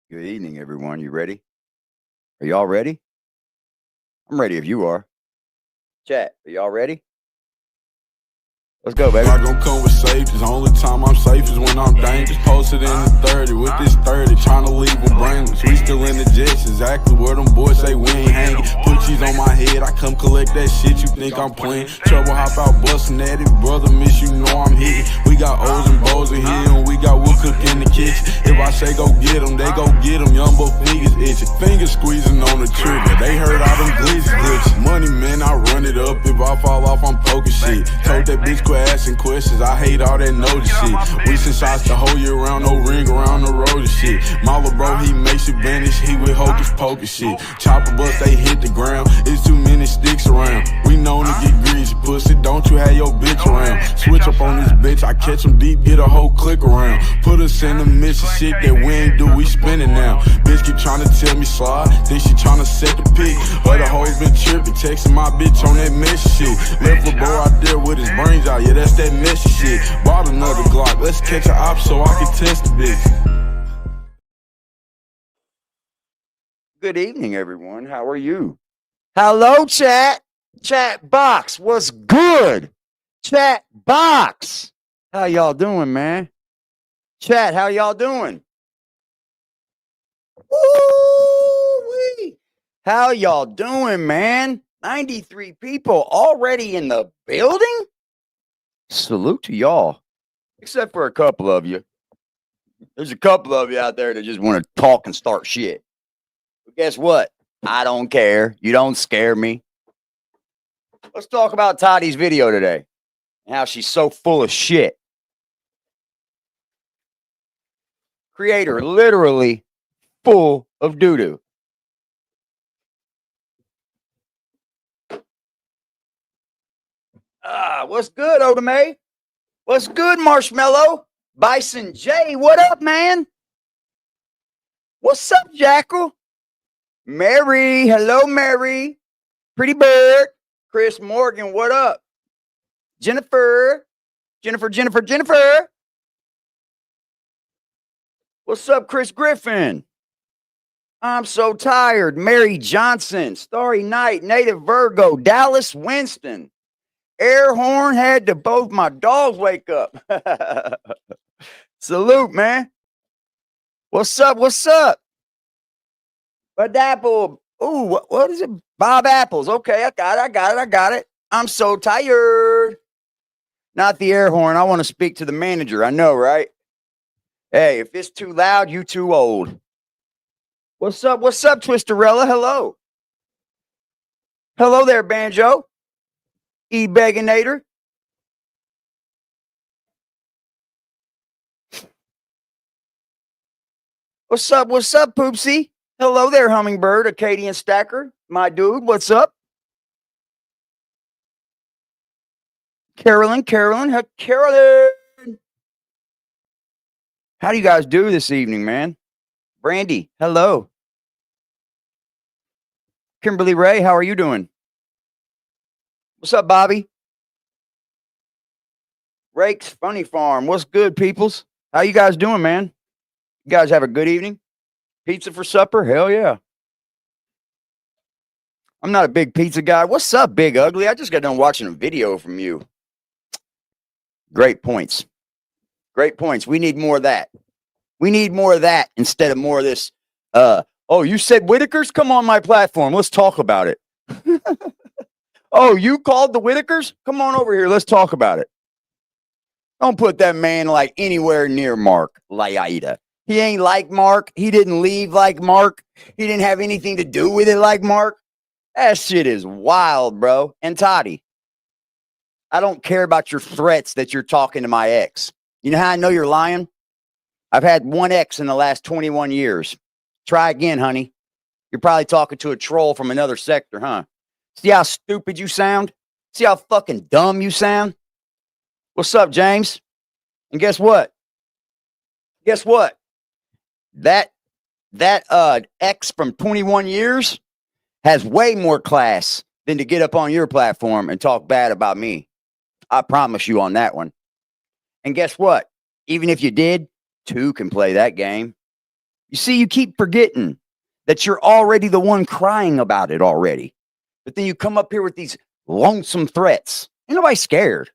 Good evening, everyone. You ready? Are y'all ready? I'm ready if you are. Chat, are y'all ready? Let's go, baby. I gon' come with safety. The only time I'm safe is when I'm dangerous. Posted in the 30 with this 30, tryna leave them brainless. We still in the jets, exactly where them boys say we ain't hanging. Put cheese on my head, I come collect that shit. You think I'm playing? Trouble hop out bustin' at it, brother. Miss you know I'm hitting. We got O's and Bo's in here, and we got wood cook in the kitchen. If I say go get 'em, they go get 'em. Young boy fingers itching, fingers squeezing on the trigger. They heard all them glitch. Money man, I run it up. If I fall off, I'm poking shit. Told that bitch quit asking questions, I hate all that notice shit. We send shots the whole year round, no ring around the road and shit. My little bro, he makes it vanish, he with hocus pocus shit. Chopper bust, they hit the ground, it's too many sticks around. We known to get greasy, pussy, don't you have your bitch around. Switch up on this bitch, I catch him deep, get a whole click around. Put us in the midst of shit that we ain't do, we spinning now. Bitch keep trying to tell me slide, think she trying to set the pick. Other hoes been tripping, texting my bitch on that messy shit. Left a boy out there with his brains out, yeah, that's that messy shit. Bought another Glock, let's catch a op so I can test the bitch. Good evening, everyone. How are you? Hello, chat. Chat box, what's good? Chat box. How y'all doing, man? Chat, how y'all doing? Woo-wee. How y'all doing, man? 93 people already in the building? Salute to y'all. Except for a couple of you. There's a couple of you out there that just want to talk and start shit. But guess what? I don't care. You don't scare me. Let's talk about Toddy's video today and how she's so full of shit. Creator literally full of doo-doo. What's good, Odame? What's good, Marshmallow? Bison J, what up, man? What's up, Jackal? Mary, hello, Mary. Pretty Bird. Chris Morgan, what up? Jennifer. Jennifer. What's up, Chris Griffin? I'm so tired. Mary Johnson. Starry Night. Native Virgo. Dallas Winston. Air horn had to both my dogs wake up. Salute, man. What's up? But Apple. Ooh, what is it? Bob Apples. Okay, I got it. I'm so tired. Not the air horn. I want to speak to the manager. I know, right? Hey, if it's too loud, you too old. What's up, Twisterella? Hello there, Banjo. E-Beginator. What's up, Poopsie? Hello there, Hummingbird, Acadian Stacker. My dude, what's up? Carolyn. How do you guys do this evening, man? Brandy, hello. Kimberly Ray, how are you doing? What's up, Bobby? Rake's Funny Farm. What's good, peoples? How you guys doing, man? You guys have a good evening? Pizza for supper? Hell yeah. I'm not a big pizza guy. What's up, Big Ugly? I just got done watching a video from you. Great points. We need more of that. Instead of more of this. Oh, you said Whittakers? Come on my platform. Let's talk about it. Oh, you called the Whittakers? Come on over here. Let's talk about it. Don't put that man like anywhere near Mark Lighten. He ain't like Mark. He didn't leave like Mark. He didn't have anything to do with it like Mark. That shit is wild, bro. And Toddy, I don't care about your threats that you're talking to my ex. You know how I know you're lying? I've had one ex in the last 21 years. Try again, honey. You're probably talking to a troll from another sector, huh? See how stupid you sound? See how fucking dumb you sound? What's up, James? And guess what? That ex from 21 years has way more class than to get up on your platform and talk bad about me. I promise you on that one. And guess what? Even if you did, two can play that game. You see, you keep forgetting that you're already the one crying about it already. But then you come up here with these lonesome threats. Ain't nobody scared.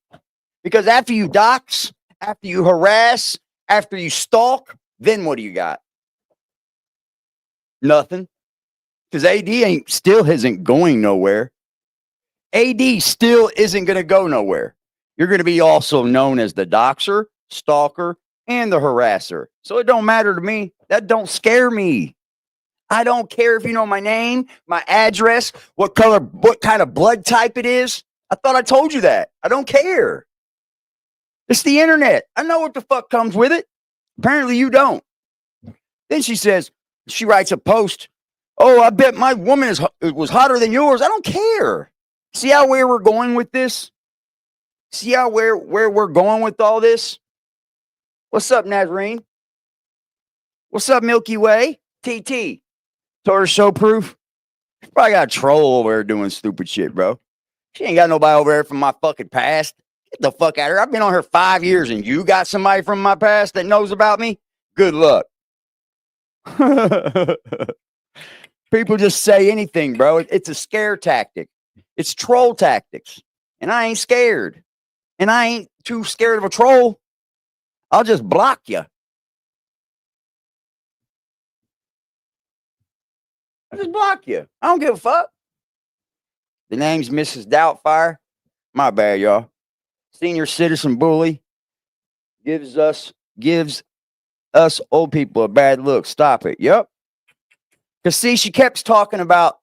Because after you dox, after you harass, after you stalk, then what do you got? Nothing. Because AD still isn't going nowhere. AD still isn't going to go nowhere. You're going to be also known as the doxer, stalker, and the harasser. So it don't matter to me. That don't scare me. I don't care if you know my name, my address, what color, what kind of blood type it is. I thought I told you that. I don't care. It's the internet. I know what the fuck comes with it. Apparently you don't. Then she writes a post. Oh, I bet my woman was hotter than yours. I don't care. See how where we're going with this? See how where we're going with all this? What's up, Nazarene? What's up, Milky Way? TT. Tortoise show proof. Probably got a troll over there doing stupid shit, bro. She ain't got nobody over there from my fucking past. Get the fuck out of here. I've been on her 5 years and you got somebody from my past that knows about me? Good luck. People just say anything, bro. It's a scare tactic. It's troll tactics. And I ain't scared. And I ain't too scared of a troll. I'll just block you. I just block you. I don't give a fuck. The name's Mrs. Doubtfire. My bad, y'all. Senior citizen bully gives us old people a bad look. Stop it. Yep. Because see, she kept talking about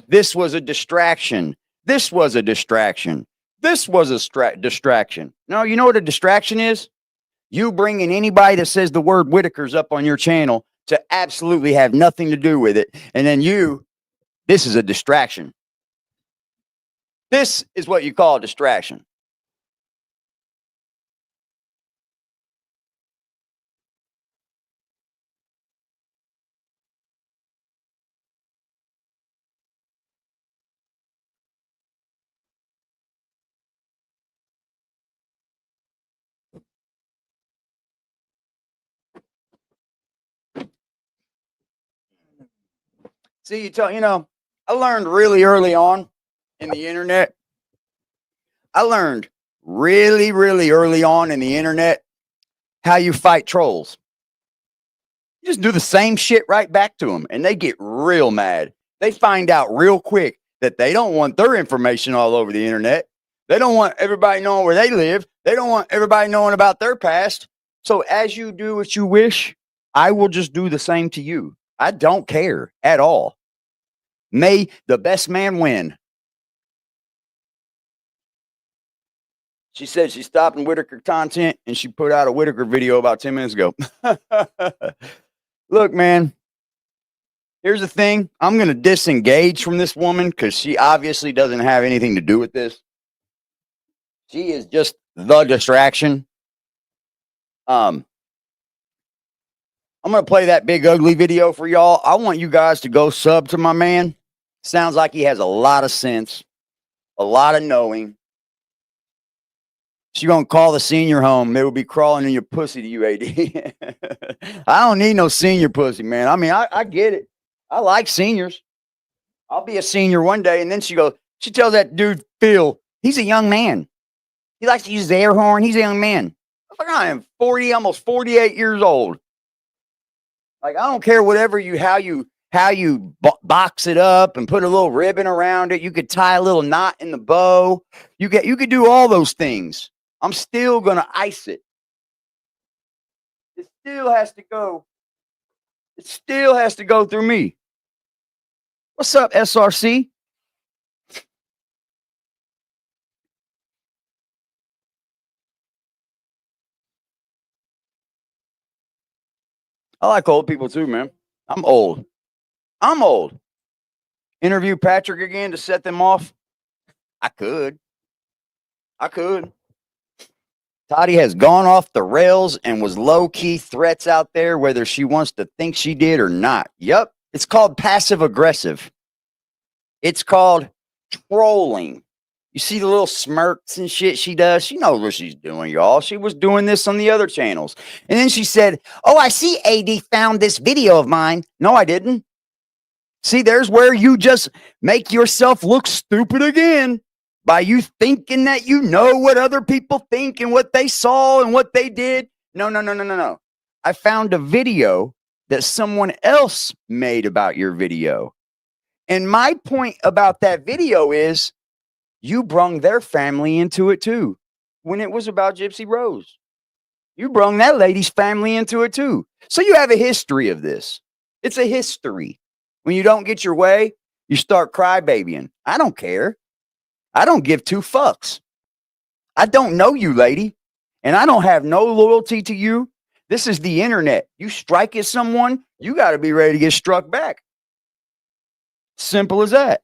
this was a distraction. This was a distraction. This was a distraction. No, you know what a distraction is? You bringing anybody that says the word Whittakers up on your channel to absolutely have nothing to do with it. And then this is a distraction. This is what you call a distraction. See, I learned really early on in the internet. I learned really, really early on in the internet how you fight trolls. You just do the same shit right back to them, and they get real mad. They find out real quick that they don't want their information all over the internet. They don't want everybody knowing where they live. They don't want everybody knowing about their past. So as you do what you wish, I will just do the same to you. I don't care at all. May the best man win. She said she's stopping Whittaker content, and she put out a Whittaker video about 10 minutes ago. Look, man, here's the thing. I'm going to disengage from this woman because she obviously doesn't have anything to do with this. She is just the distraction. I'm going to play that big ugly video for y'all. I want you guys to go sub to my man. Sounds like he has a lot of sense, a lot of knowing. She gonna call the senior home. They will be crawling in your pussy to you, AD. I don't need no senior pussy, man. I mean, I get it. I like seniors. I'll be a senior one day. And then she tells that dude, Phil, he's a young man. He likes to use his air horn. He's a young man. I am 40, almost 48 years old. Like, I don't care how you box it up and put a little ribbon around it. You could tie a little knot in the bow. You could do all those things. I'm still going to ice it. It still has to go. It still has to go through me. What's up, SRC? I like old people too, man. I'm old. Interview Patrick again to set them off? I could. Toddy has gone off the rails and was low-key threats out there, whether she wants to think she did or not. Yep. It's called passive-aggressive. It's called trolling. You see the little smirks and shit she does? She knows what she's doing, y'all. She was doing this on the other channels. And then she said, oh, I see AD found this video of mine. No, I didn't. See, there's where you just make yourself look stupid again by you thinking that you know what other people think and what they saw and what they did. No, no, no, no, no, no. I found a video that someone else made about your video. And my point about that video is you brung their family into it too. When it was about Gypsy Rose, you brung that lady's family into it too. So you have a history of this. It's a history. When you don't get your way, you start crybabying. I don't care. I don't give two fucks. I don't know you, lady, and I don't have no loyalty to you. This is the internet. You strike at someone, you got to be ready to get struck back. Simple as that.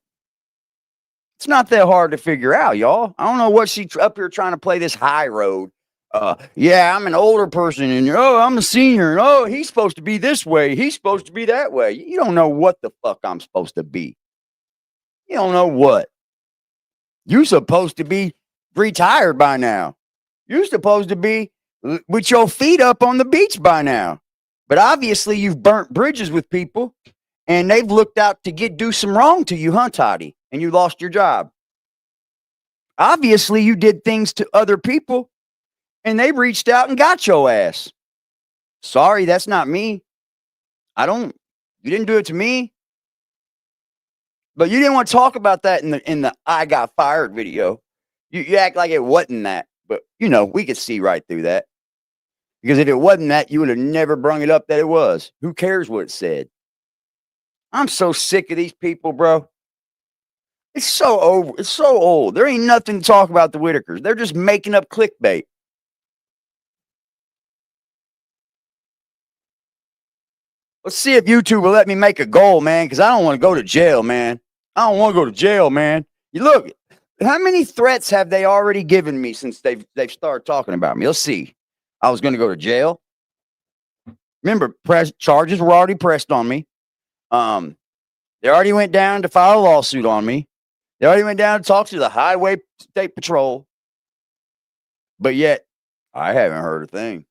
It's not that hard to figure out, y'all. I don't know what she's up here trying to play this high road. Yeah, I'm an older person, and oh, I'm a senior, and oh, he's supposed to be this way, he's supposed to be that way. You don't know what the fuck I'm supposed to be. You don't know what. You're supposed to be retired by now. You're supposed to be with your feet up on the beach by now. But obviously, you've burnt bridges with people, and they've looked out to do some wrong to you, huh, Toddy? And you lost your job. Obviously, you did things to other people, and they reached out and got your ass. Sorry, that's not me. You didn't do it to me. But you didn't want to talk about that in the I got fired video. You act like it wasn't that. But, you know, we could see right through that. Because if it wasn't that, you would have never brung it up that it was. Who cares what it said? I'm so sick of these people, bro. It's so over. It's so old. There ain't nothing to talk about the Whittakers. They're just making up clickbait. Let's see if YouTube will let me make a goal, man, because I don't want to go to jail, man. I don't want to go to jail, man. You look, how many threats have they already given me since they've started talking about me? Let's see. I was going to go to jail. Remember, charges were already pressed on me. They already went down to file a lawsuit on me. They already went down to talk to the Highway State Patrol. But yet, I haven't heard a thing.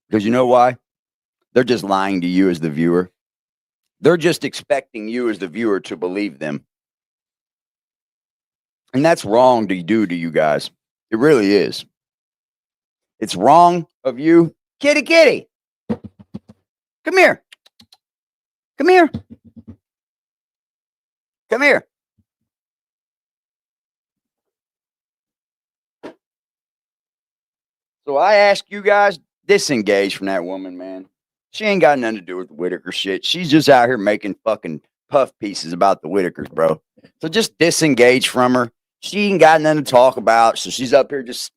Because you know why? They're just lying to you as the viewer. They're just expecting you as the viewer to believe them. And that's wrong to do to you guys. It really is. It's wrong of you. Kitty, kitty. Come here. Come here. Come here. So I ask you guys, disengage from that woman, man. She ain't got nothing to do with the Whittaker shit. She's just out here making fucking puff pieces about the Whittakers, bro. So just disengage from her. She ain't got nothing to talk about. So she's up here just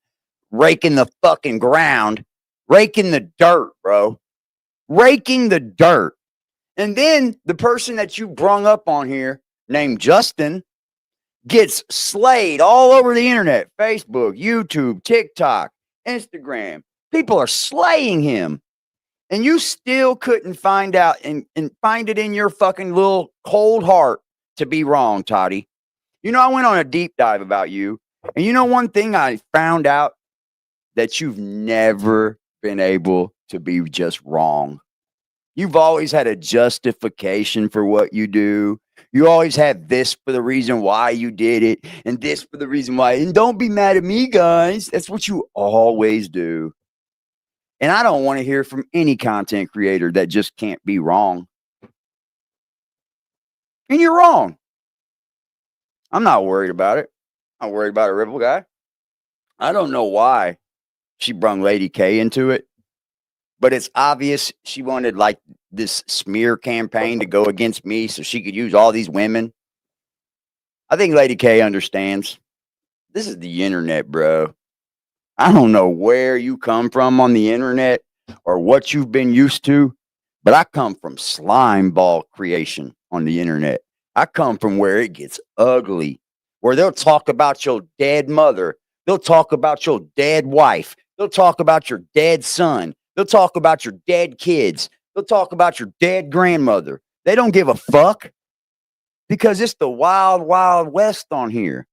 raking the fucking ground, raking the dirt, bro. Raking the dirt. And then the person that you brung up on here, named Justin, gets slayed all over the internet. Facebook, YouTube, TikTok, Instagram. People are slaying him. And you still couldn't find out and find it in your fucking little cold heart to be wrong, Toddy. You know, I went on a deep dive about you. And you know one thing I found out? That you've never been able to be just wrong. You've always had a justification for what you do. You always have this for the reason why you did it, and this for the reason why. And don't be mad at me, guys. That's what you always do. And I don't want to hear from any content creator that just can't be wrong. And you're wrong. I'm not worried about it. I'm not worried about a Ripple guy. I don't know why she brung Lady K into it, but it's obvious she wanted like this smear campaign to go against me so she could use all these women. I think Lady K understands. This is the internet, bro. I don't know where you come from on the internet or what you've been used to, but I come from slime ball creation on the internet. I come from where it gets ugly, where they'll talk about your dead mother. They'll talk about your dead wife. They'll talk about your dead son. They'll talk about your dead kids. They'll talk about your dead grandmother. They don't give a fuck because it's the wild, wild west on here.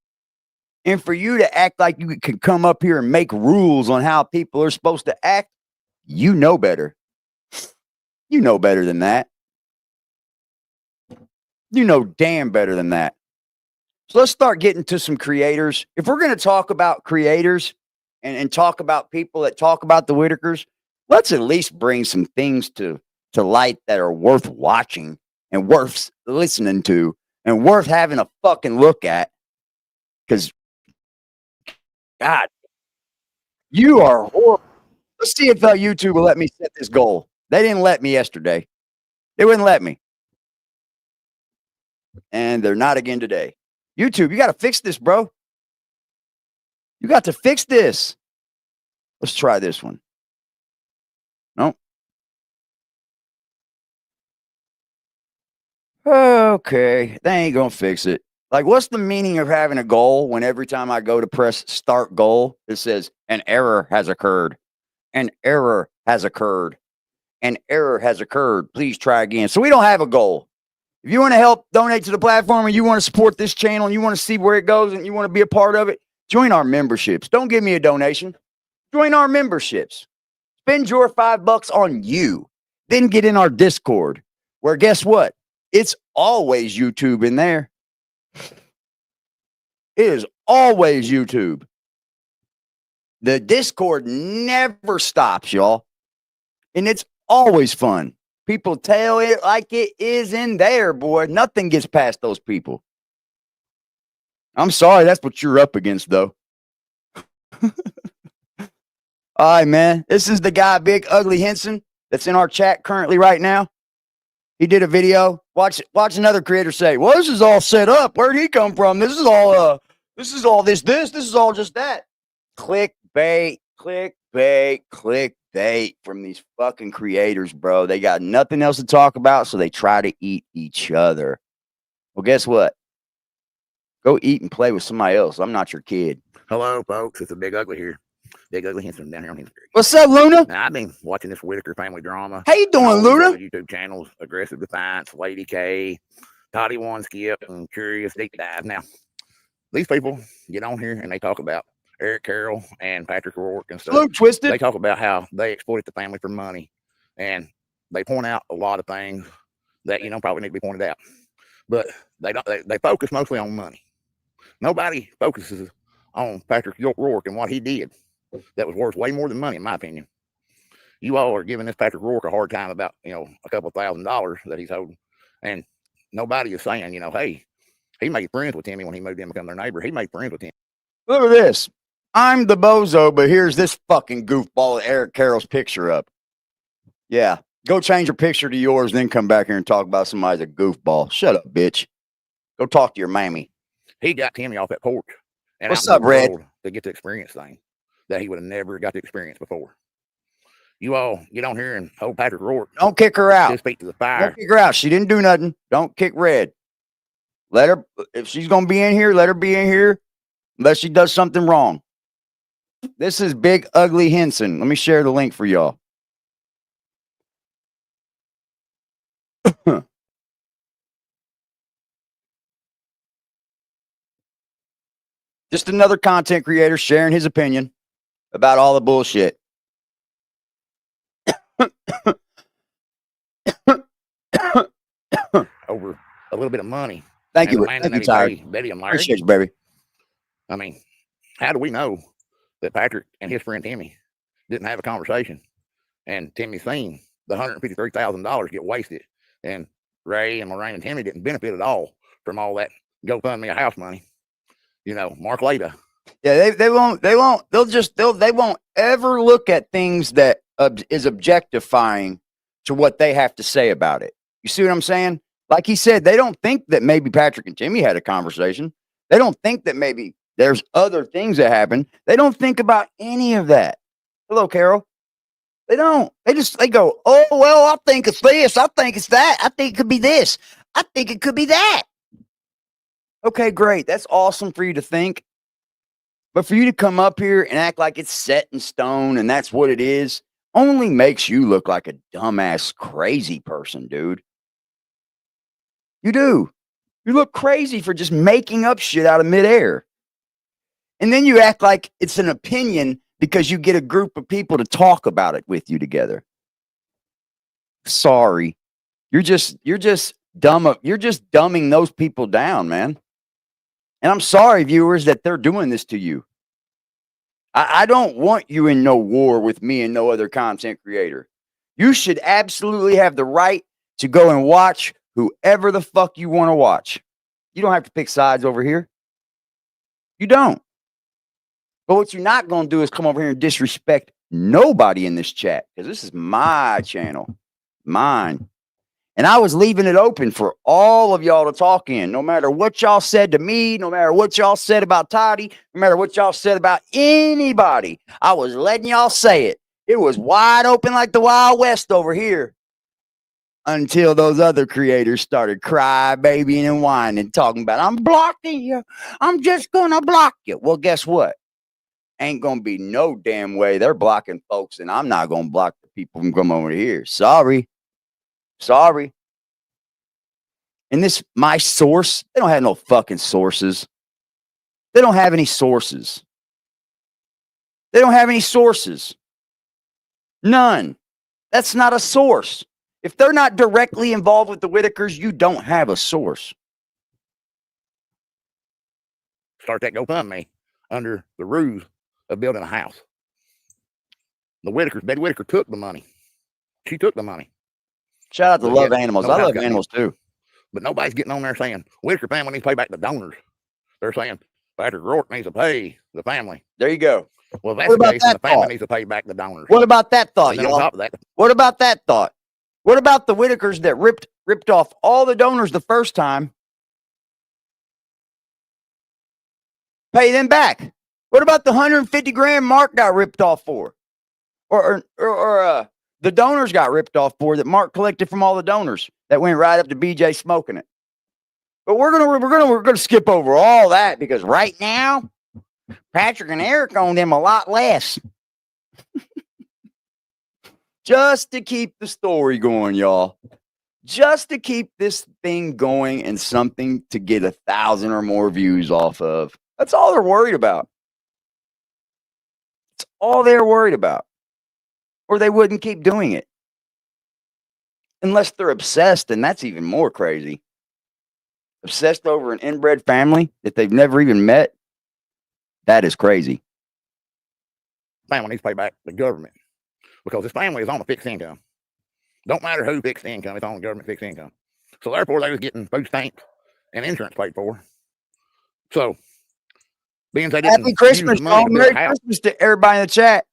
And for you to act like you can come up here and make rules on how people are supposed to act, you know better. You know better than that. You know damn better than that. So let's start getting to some creators. If we're going to talk about creators and talk about people that talk about the Whittakers, let's at least bring some things to light that are worth watching and worth listening to and worth having a fucking look at. Because, God, you are horrible. Let's see if YouTube will let me set this goal. They didn't let me yesterday. They wouldn't let me. And they're not again today. YouTube, you got to fix this, bro. You got to fix this. Let's try this one. Nope. Okay, they ain't gonna fix it. Like, what's the meaning of having a goal when every time I go to press start goal, it says an error has occurred. An error has occurred. An error has occurred. Please try again. So we don't have a goal. If you want to help donate to the platform and you want to support this channel and you want to see where it goes and you want to be a part of it, join our memberships. Don't give me a donation. Join our memberships. Spend your $5 on you. Then get in our Discord, where guess what? It's always YouTube in there. It is always YouTube. The Discord never stops, y'all. And it's always fun. People tell it like it is in there, boy. Nothing gets past those people. I'm sorry, that's what you're up against, though. All right, man. This is the guy, Big Ugly Henson, that's in our chat currently right now. He did a video. Watch another creator say, well, this is all set up. Where'd he come from? This is all this is all this is all just that. Clickbait from these fucking creators, bro. They got nothing else to talk about, so they try to eat each other. Well, guess what? Go eat and play with somebody else. I'm not your kid. Hello, folks. It's a Big Ugly here. Big Ugly Henson down here on Instagram. What's up, Luna? Now, I've been watching this Whittaker family drama. How you doing, Luna? YouTube channels, Aggressive Defiance, Lady K, Toddy One Skip, and Curious Deep Dive. Now, these people get on here and they talk about Eric Carroll and Patrick O'Rourke and stuff. Luke Twisted. They talk about how they exploited the family for money, and they point out a lot of things that probably need to be pointed out. But they don't. They focus mostly on money. Nobody focuses on Patrick O'Rourke and what he did. That was worth way more than money, in my opinion. You all are giving this Patrick O'Rourke a hard time about a couple $1,000s that he's holding, and nobody is saying hey, he made friends with Timmy when he moved in to become their neighbor. He made friends with him. Look at this. I'm the bozo, but here's this fucking goofball with Eric Carroll's picture up. Yeah. Go change your picture to yours, then come back here and talk about somebody's a goofball. Shut up, bitch. Go talk to your mammy. He got Timmy off that porch. And what's up, Red? To get to experience things that he would have never got to experience before. You all get on here and hold Patrick O'Rourke. Don't kick her out. Just speak to the fire. Don't kick her out. She didn't do nothing. Don't kick Red. Let her, if she's going to be in here, let her be in here unless she does something wrong. This is Big Ugly Henson. Let me share the link for y'all. Just another content creator sharing his opinion about all the bullshit. Over a little bit of money. Thank you. Thank you, Tyler. Betty and Larry. Appreciate you, baby. I mean, how do we know that Patrick and his friend Timmy didn't have a conversation and Timmy seen the $153,000 get wasted and Ray and Lorraine and Timmy didn't benefit at all from all that GoFundMe house money? Mark Leda. Yeah, they won't ever look at things that is objectifying to what they have to say about it. You see what I'm saying? Like he said, they don't think that maybe Patrick and Timmy had a conversation. They don't think that maybe there's other things that happen. They don't think about any of that. Hello, Carol. They don't. They go, oh, well, I think it's this. I think it's that. I think it could be this. I think it could be that. Okay, great. That's awesome for you to think. But for you to come up here and act like it's set in stone and that's what it is, only makes you look like a dumbass, crazy person, dude. You do. You look crazy for just making up shit out of midair. And then you act like it's an opinion because you get a group of people to talk about it with you together. Sorry. You're just dumb. You're just dumbing those people down, man. And I'm sorry, viewers, that they're doing this to you. I don't want you in no war with me and no other content creator. You should absolutely have the right to go and watch whoever the fuck you want to watch. You don't have to pick sides over here. You don't. But what you're not going to do is come over here and disrespect nobody in this chat, because this is my channel, mine. And I was leaving it open for all of y'all to talk in, no matter what y'all said to me, no matter what y'all said about Toddy, no matter what y'all said about anybody. I was letting y'all say it. It was wide open like the Wild West over here, until those other creators started crybabying and whining, talking about, I'm blocking you. I'm just going to block you. Well, guess what? Ain't going to be no damn way they're blocking folks, and I'm not going to block the people from coming over here. Sorry. And this, my source, they don't have no fucking sources. They don't have any sources. None. That's not a source. If they're not directly involved with the Whittakers, you don't have a source. Start that GoFundMe under the ruse of building a house. The Whittakers, Betty Whittaker took the money. She took the money. Shout out to Love Animals. I love animals too. But nobody's getting on there saying, Whittaker family needs to pay back the donors. They're saying, Patrick Rourke needs to pay the family. There you go. Well, that's the case, the family needs to pay back the donors. What about that thought, y'all? On top of that, what about that thought? What about the Whittakers that ripped off all the donors the first time? Pay them back. What about the 150 grand Mark got ripped off for? Or the donors got ripped off for that Mark collected from all the donors that went right up to BJ smoking it. But we're gonna skip over all that, because right now Patrick and Eric own them a lot less. Just to keep the story going, y'all. Just to keep this thing going and something to get 1,000 or more views off of. That's all they're worried about. It's all they're worried about. Or they wouldn't keep doing it. Unless they're obsessed, and that's even more crazy. Obsessed over an inbred family that they've never even met. That is crazy. Family needs to pay back the government, because this family is on a fixed income. Don't matter who fixed income, it's on the government fixed income. So therefore, they was getting food stamps and insurance paid for. So, being they didn't Happy Christmas, y'all. Merry Christmas to everybody in the chat.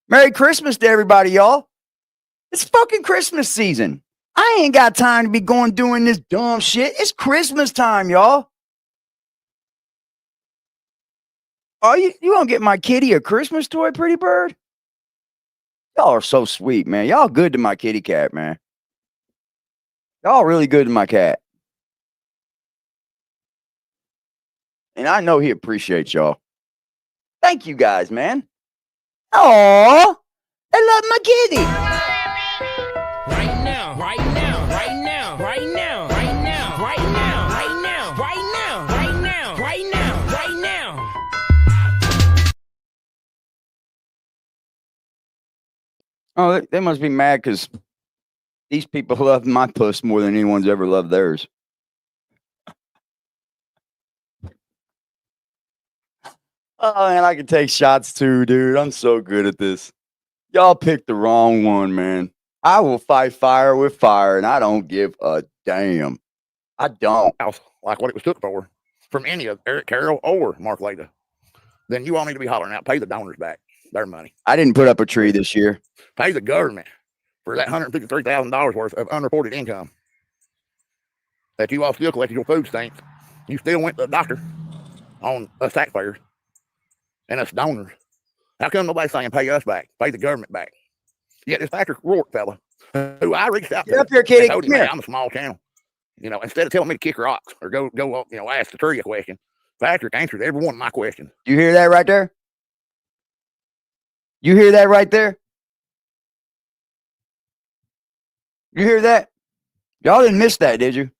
Merry Christmas to everybody, y'all. It's fucking Christmas season. I ain't got time to be doing this dumb shit. It's Christmas time, y'all. Oh, you gonna get my kitty a Christmas toy, pretty bird? Y'all are so sweet, man. Y'all good to my kitty cat, man. Y'all really good to my cat. And I know he appreciates y'all. Thank you guys, man. Aww, I love my kitty. Right now, right now, right now, right now, right now, right now, right now, right now, right now, right now, right now. Oh, they must be mad because these people love my puss more than anyone's ever loved theirs. Oh, man, I can take shots too, dude. I'm so good at this. Y'all picked the wrong one, man. I will fight fire with fire, and I don't give a damn. I don't. Like what it was took for from any of Eric Carroll or Mark Leda. Then you all need to be hollering out, pay the donors back their money. I didn't put up a tree this year. Pay the government for that $153,000 worth of unreported income that you all still collected your food stamps. You still went to the doctor on us taxpayers and us donors. How come nobody's saying pay us back, pay the government back? Yet this Patrick Rourke fella, who I reached out to, Get up here, kitty. told him, hey, I'm a small channel. You know, instead of telling me to kick rocks or go up, you know, ask the tree a question, Patrick answered every one of my questions. You hear that right there? You hear that right there? You hear that? Y'all didn't miss that, did you?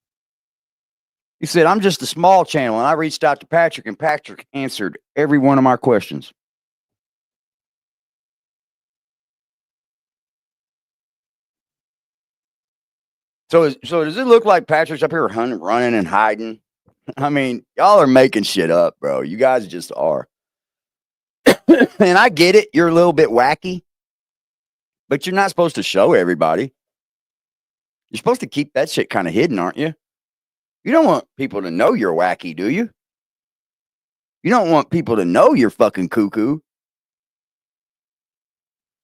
He said, I'm just a small channel, and I reached out to Patrick, and Patrick answered every one of my questions. So does it look like Patrick's up here running and hiding? I mean, y'all are making shit up, bro. You guys just are. And I get it. You're a little bit wacky, but you're not supposed to show everybody. You're supposed to keep that shit kind of hidden, aren't you? You don't want people to know you're wacky, do you? You don't want people to know you're fucking cuckoo.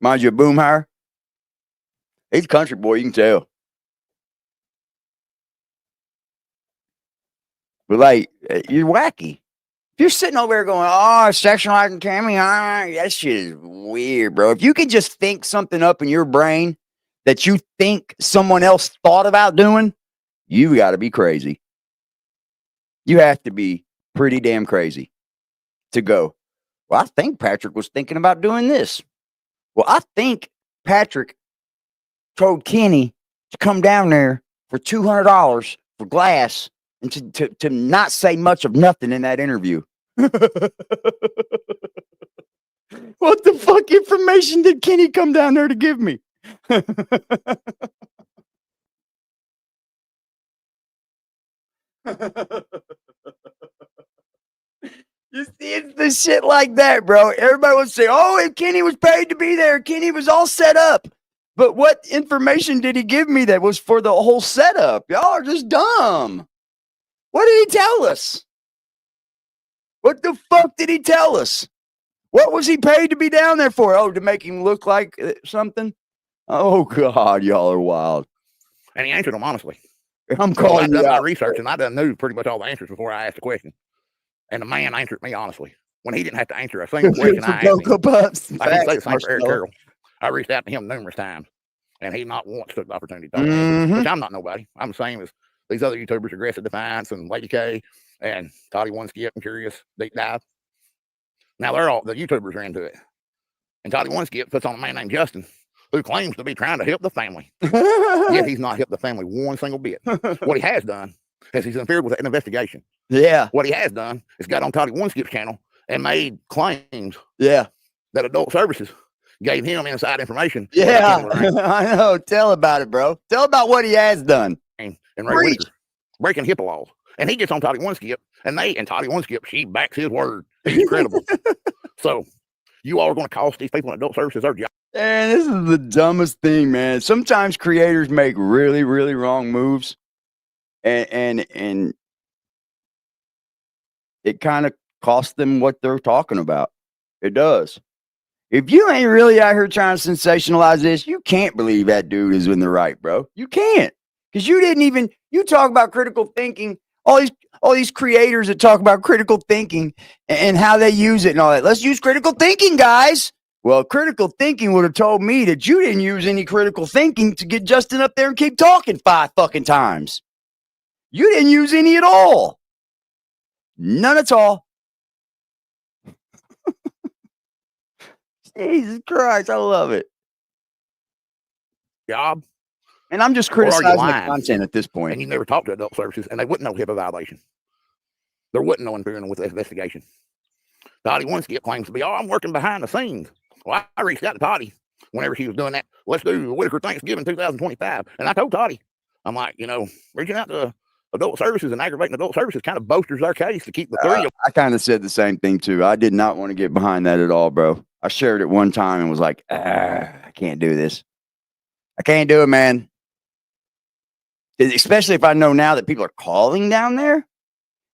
Mind you, Boomhire. He's a country boy, you can tell. But like, you're wacky. If you're sitting over there going, oh, sexualizing Tammy, that shit is weird, bro. If you can just think something up in your brain that you think someone else thought about doing, you got to be crazy. You have to be pretty damn crazy to go, well, I think Patrick was thinking about doing this. Well, I think Patrick told Kenny to come down there for $200 for glass and to not say much of nothing in that interview. What the fuck information did Kenny come down there to give me? You see, it's the shit like that, bro. Everybody would say, oh, if Kenny was paid to be there, Kenny was all set up. But what information did he give me that was for the whole setup? Y'all are just dumb. What did he tell us? What the fuck did he tell us? What was he paid to be down there for? Oh, to make him look like something? Oh, God, y'all are wild. And he answered them honestly. I'm calling I you done my out. research, and I done knew pretty much all the answers before I asked the question. And the man answered me honestly when he didn't have to answer a single question I asked him. I can say the same for Eric Carroll. I reached out to him numerous times, and he not once took the opportunity to talk to me, which I'm not nobody. I'm the same as these other YouTubers, Aggressive Defiance and Lady K and Toddy One Skip and Curious Deep Dive. Now they're all the YouTubers are into it, and Toddy One Skip puts on a man named Justin who claims to be trying to help the family, yet he's not helped the family one single bit. What he has done is he's interfered with an investigation. Yeah. What he has done is got on Toddy One Skip's channel and made claims. Yeah. That adult services gave him inside information. Yeah, I know. Tell about it, bro. Tell about what he has done. And Ray Whittaker, breaking HIPAA laws. And he gets on Toddy One Skip, and Toddy One Skip, she backs his word. He's incredible. So you all are going to cost these people in adult services their job. And this is the dumbest thing, man. Sometimes creators make really, really wrong moves. And it kind of costs them what they're talking about. It does. If you ain't really out here trying to sensationalize this, you can't believe that dude is in the right, bro. You can't. Because you didn't even, you talk about critical thinking, all these creators that talk about critical thinking and how they use it and all that. Let's use critical thinking, guys. Well, critical thinking would have told me that you didn't use any critical thinking to get Justin up there and keep talking 5 fucking times. You didn't use any at all. None at all. Jesus Christ, I love it. Job. And I'm just criticizing the content at this point. And you never talk to adult services, and they wouldn't know HIPAA violation. There wouldn't know interfering with the investigation. Toddy One Skip claims to be, I'm working behind the scenes. Well, I reached out to Toddy whenever she was doing that. Let's do Whittaker Thanksgiving 2025. And I told Toddy, I'm like, reaching out to adult services and aggravating adult services kind of bolsters our case to keep the three. I kind of said the same thing too. I did not want to get behind that at all, bro. I shared it one time and was like, I can't do this. I can't do it, man. Especially if I know now that people are calling down there.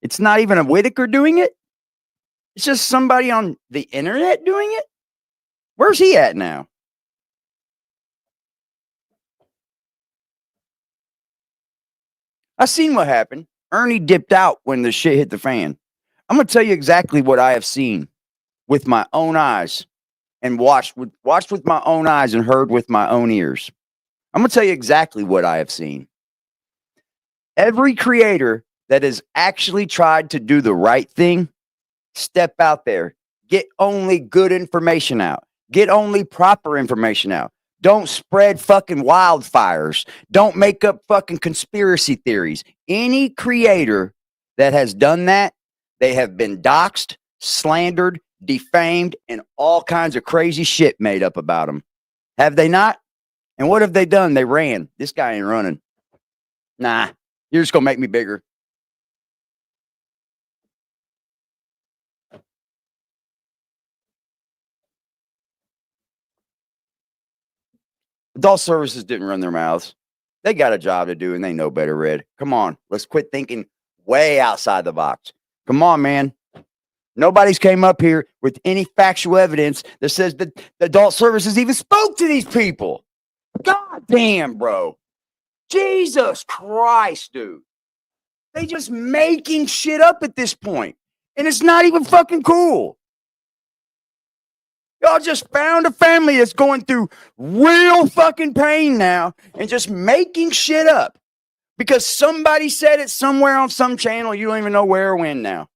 It's not even a Whittaker doing it. It's just somebody on the internet doing it. Where's he at now? I seen what happened. Ernie dipped out when the shit hit the fan. I'm going to tell you exactly what I have seen with my own eyes and watched with my own eyes and heard with my own ears. I'm going to tell you exactly what I have seen. Every creator that has actually tried to do the right thing, step out there, get only good information out, get only proper information out. Don't spread fucking wildfires. Don't make up fucking conspiracy theories. Any creator that has done that, they have been doxxed, slandered, defamed, and all kinds of crazy shit made up about them. Have they not? And what have they done? They ran. This guy ain't running. Nah, you're just going to make me bigger. Adult services didn't run their mouths. They got a job to do and they know better, Red. Come on. Let's quit thinking way outside the box. Come on, man. Nobody's came up here with any factual evidence that says that the adult services even spoke to these people. God damn, bro. Jesus Christ, dude. They just making shit up at this point. And it's not even fucking cool. Y'all just found a family that's going through real fucking pain now and just making shit up because somebody said it somewhere on some channel. You don't even know where or when now.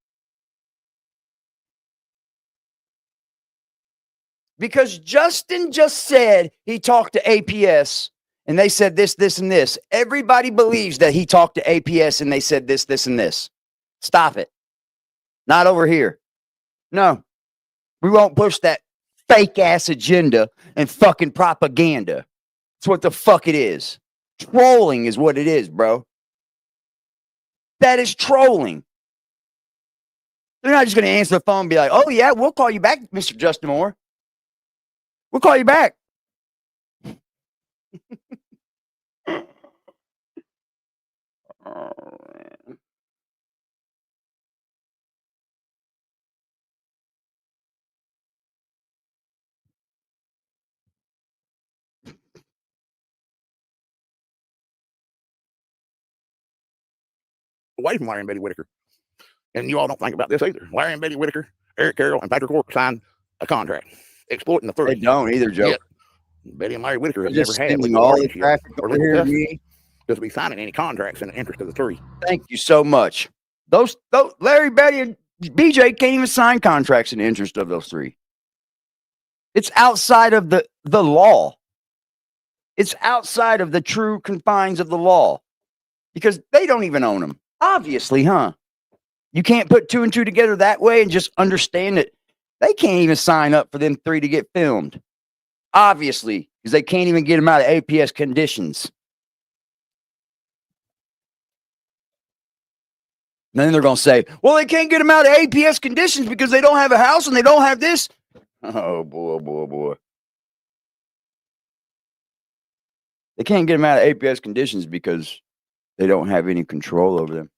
Because Justin just said he talked to APS and they said this, this, and this. Everybody believes that he talked to APS and they said this, this, and this. Stop it. Not over here. No, we won't push that fake ass agenda and fucking propaganda. That's what the fuck it is. Trolling is what it is, bro. That is trolling. They're not just going to answer the phone and be like, oh, yeah, we'll call you back, Mr. Justin Moore. We'll call you back. Away from Larry and Betty Whittaker. And you all don't think about this either. Larry and Betty Whittaker, Eric Carroll, and Patrick Cork signed a contract exploiting the three. They don't either, Joe. Yet, Betty and Larry Whittaker have Just never had spending legal all the guardianship traffic or over legal here to custody me. to be signing any contracts in the interest of the three. Thank you so much. Those Larry, Betty, and BJ can't even sign contracts in the interest of those three. It's outside of the law. It's outside of the true confines of the law because they don't even own them. Obviously, huh? You can't put two and two together that way and just understand that they can't even sign up for them three to get filmed. Obviously, because they can't even get them out of APS conditions. And then they're going to say, well, they can't get them out of APS conditions because they don't have a house and they don't have this. Oh, boy. They can't get them out of APS conditions because they don't have any control over them.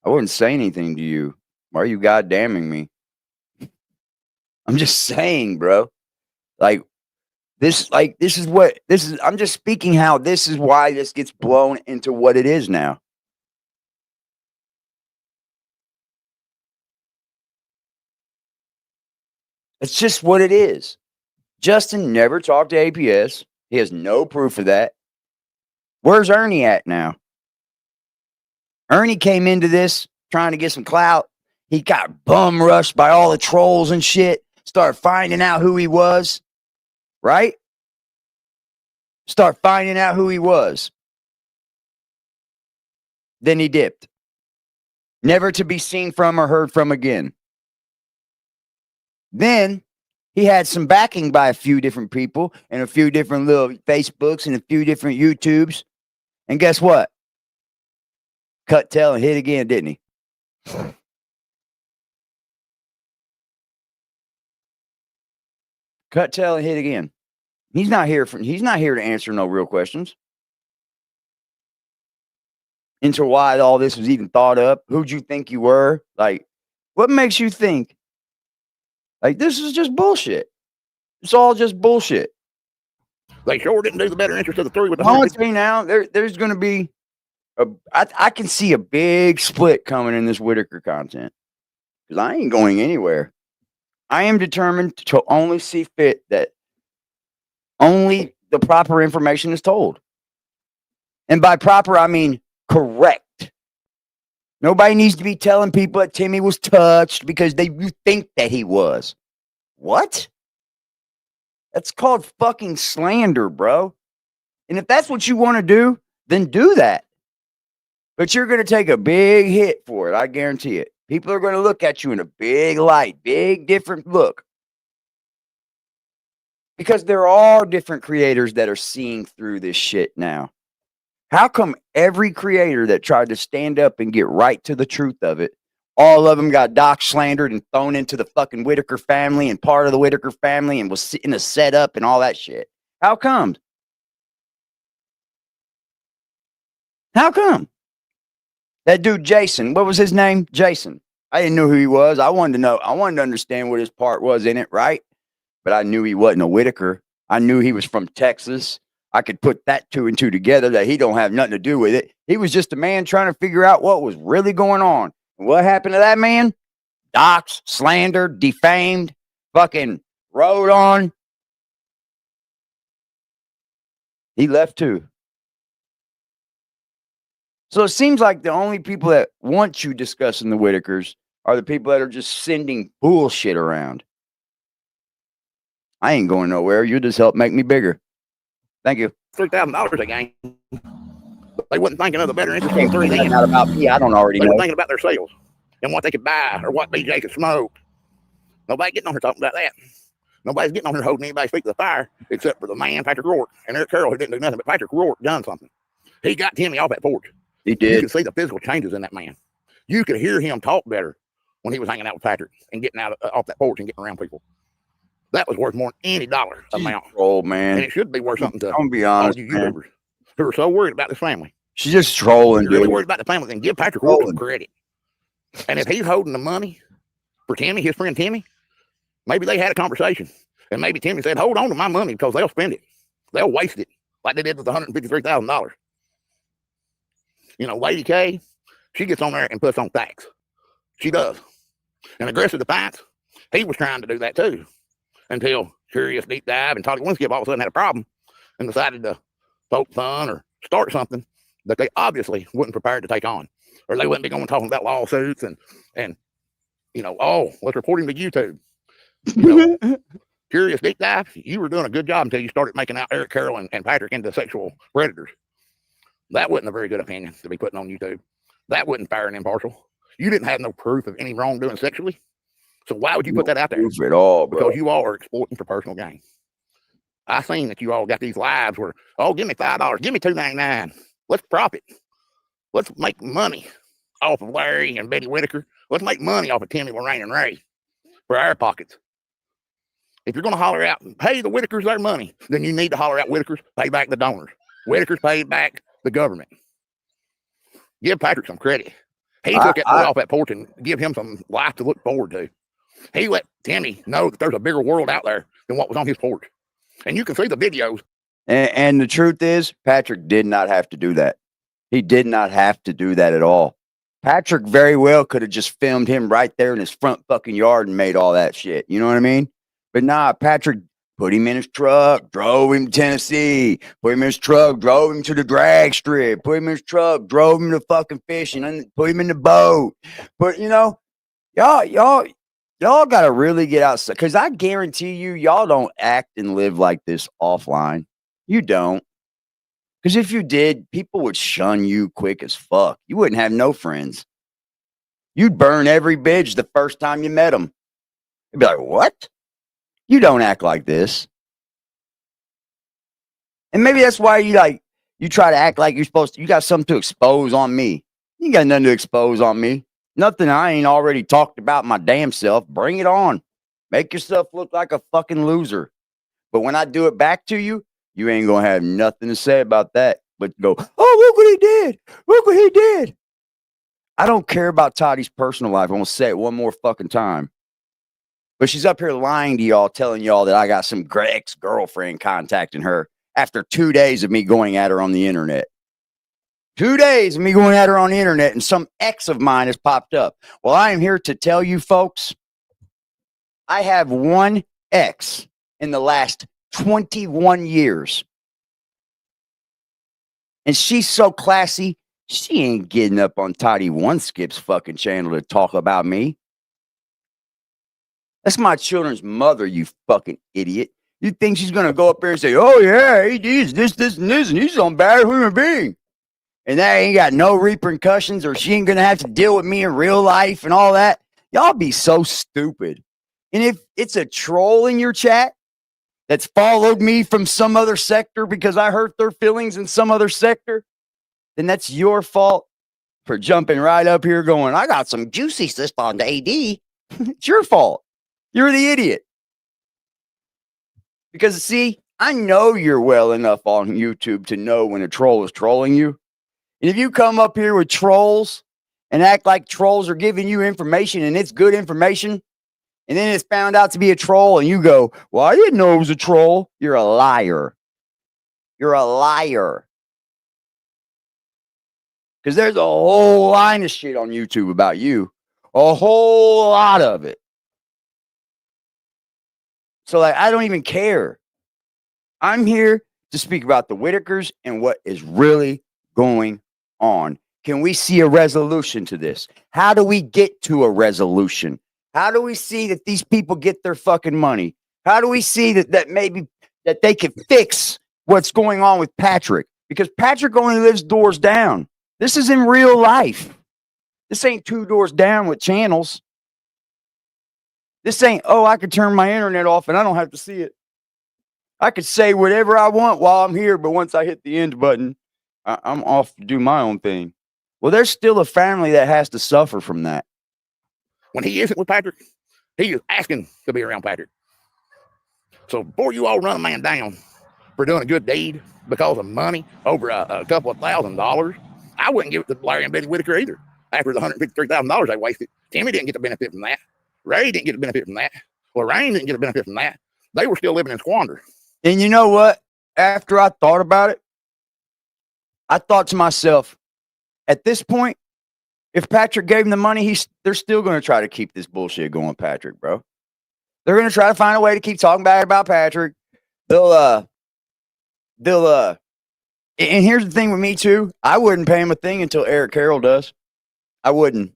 I wouldn't say anything to you. Why are you goddamning me? I'm just saying, bro. I'm just speaking how this is why this gets blown into what it is now. It's just what it is. Justin never talked to APS. He has no proof of that. Where's Ernie at now? Ernie came into this trying to get some clout. He got bum rushed by all the trolls and shit. Started finding out who he was. Right? Start finding out who he was. Then he dipped. Never to be seen from or heard from again. Then he had some backing by a few different people and a few different little Facebooks and a few different YouTubes. And guess what? Cut tail and hit again, didn't he? Cut tail and hit again. He's not here to answer no real questions. Into why all this was even thought up. Who'd you think you were? Like, what makes you think? Like, this is just bullshit. It's all just bullshit. They sure didn't do the better interest of the three with the I want to say now, there's going to be I can see a big split coming in this Whittaker content because I ain't going anywhere. I am determined to only see fit that only the proper information is told. And by proper, I mean correct. Nobody needs to be telling people that Timmy was touched because you think that he was. What? That's called fucking slander, bro. And if that's what you want to do, then do that. But you're going to take a big hit for it. I guarantee it. People are going to look at you in a big light, big different look. Because there are different creators that are seeing through this shit now. How come every creator that tried to stand up and get right to the truth of it, all of them got dox slandered and thrown into the fucking Whittaker family and part of the Whittaker family and was in a setup and all that shit? How come? How come? That dude, Jason, what was his name? Jason. I didn't know who he was. I wanted to know. I wanted to understand what his part was in it, right? But I knew he wasn't a Whittaker. I knew he was from Texas. I could put that two and two together that he don't have nothing to do with it. He was just a man trying to figure out what was really going on. And what happened to that man? Doxed, slandered, defamed, fucking rode on. He left too. So it seems like the only people that want you discussing the Whittakers are the people that are just sending bullshit around. I ain't going nowhere. You just help make me bigger. Thank you. $3,000 a game. They wasn't thinking of the better interest in 3 Not about me. I don't already They know. were thinking about their sales and what they could buy or what BJ could smoke. Nobody getting on here talking about that. Nobody's getting on here holding anybody's feet to the fire except for the man, Patrick Rourke, and Eric Carroll, who didn't do nothing. But Patrick Rourke done something. He got Timmy off that porch. He You did. could see the physical changes in that man. You could hear him talk better when he was hanging out with Patrick and getting out off that porch and getting around people. That was worth more than any dollar amount. Troll, And man. it should be worth something to I'm gonna be all honest, you man. YouTubers who are so worried about this family. She's just trolling, You're really dude. worried about the family, then give Patrick Rourke some Trolling. credit. And if he's holding the money for Timmy, his friend Timmy, maybe they had a conversation. And maybe Timmy said, hold on to my money because they'll spend it. They'll waste it like they did with the $153,000. You know, Lady K, she gets on there and puts on tax. She does. And Aggressive Defiance, he was trying to do that too until Curious Deep Dive and Toddy Winskip all of a sudden had a problem and decided to poke fun or start something that they obviously wasn't prepared to take on. Or they wouldn't be going talking about lawsuits and you know, oh, let's report him to YouTube. You know, Curious Deep Dive, you were doing a good job until you started making out Eric Carroll and Patrick into sexual predators. That wasn't a very good opinion to be putting on YouTube. That wasn't fair and impartial. You didn't have no proof of any wrongdoing sexually. So why would you put that out there? Proof at all, bro. Because you all are exploiting for personal gain. I seen that you all got these lives where, oh, give me $5, give me $2.99. Let's profit. Let's make money off of Larry and Betty Whittaker. Let's make money off of Timmy, Lorraine, and Ray for our pockets. If you're going to holler out, pay the Whittakers their money, then you need to holler out Whittakers, pay back the donors. Whittakers paid back the government. Give Patrick some credit. He took that boy off that porch and give him some life to look forward to. He let Timmy know that there's a bigger world out there than what was on his porch. And you can see the videos. And the truth is, Patrick did not have to do that. He did not have to do that at all. Patrick very well could have just filmed him right there in his front fucking yard and made all that shit. You know what I mean? But nah, Patrick put him in his truck, drove him to Tennessee, put him in his truck, drove him to the drag strip, put him in his truck, drove him to fucking fishing, and put him in the boat. But, you know, y'all got to really get outside, because I guarantee you, y'all don't act and live like this offline. You don't. Because if you did, people would shun you quick as fuck. You wouldn't have no friends. You'd burn every bitch the first time you met them. You'd be like, what? You don't act like this. And maybe that's why you try to act like you're supposed to. You got something to expose on me. You ain't got nothing to expose on me. Nothing I ain't already talked about my damn self. Bring it on. Make yourself look like a fucking loser. But when I do it back to you, you ain't going to have nothing to say about that. But go, oh, look what he did. Look what he did. I don't care about Toddy's personal life. I'm going to say it one more fucking time. But she's up here lying to y'all, telling y'all that I got some ex-girlfriend contacting her after 2 days of me going at her on the internet. 2 days of me going at her on the internet, and some ex of mine has popped up. Well, I am here to tell you folks, I have one ex in the last 21 years. And she's so classy, she ain't getting up on Toddy Winskip's fucking channel to talk about me. That's my children's mother, you fucking idiot. You think she's gonna go up there and say, "Oh yeah, he is this, and this, and he's some bad human being," and that ain't got no repercussions, or she ain't gonna have to deal with me in real life and all that? Y'all be so stupid. And if it's a troll in your chat that's followed me from some other sector because I hurt their feelings in some other sector, then that's your fault for jumping right up here going, "I got some juicy stuff on the AD." It's your fault. You're the idiot. Because see, I know you're well enough on YouTube to know when a troll is trolling you. And if you come up here with trolls and act like trolls are giving you information and it's good information, and then it's found out to be a troll, and you go, "Well, I didn't know it was a troll," you're a liar. You're a liar. Because there's a whole line of shit on YouTube about you. A whole lot of it. So, like, I don't even care. I'm here to speak about the Whittakers and what is really going on. Can we see a resolution to this? How do we get to a resolution? How do we see that these people get their fucking money? How do we see that maybe that they can fix what's going on with Patrick? Because Patrick only lives doors down. This is in real life. This ain't 2 doors down with channels. This ain't, "Oh, I could turn my internet off and I don't have to see it. I could say whatever I want while I'm here, but once I hit the end button, I'm off to do my own thing." Well, there's still a family that has to suffer from that. When he isn't with Patrick, he is asking to be around Patrick. So before you all run a man down for doing a good deed because of money over a couple of $1,000s, I wouldn't give it to Larry and Betty Whittaker either. After the $153,000 they wasted, Timmy didn't get the benefit from that. Ray didn't get the benefit from that. Lorraine didn't get the benefit from that. They were still living in squander. And you know what? After I thought about it, I thought to myself, at this point, if Patrick gave him the money, they're still going to try to keep this bullshit going, Patrick, bro. They're going to try to find a way to keep talking bad about Patrick. And here's the thing with me too. I wouldn't pay him a thing until Eric Carroll does. I wouldn't.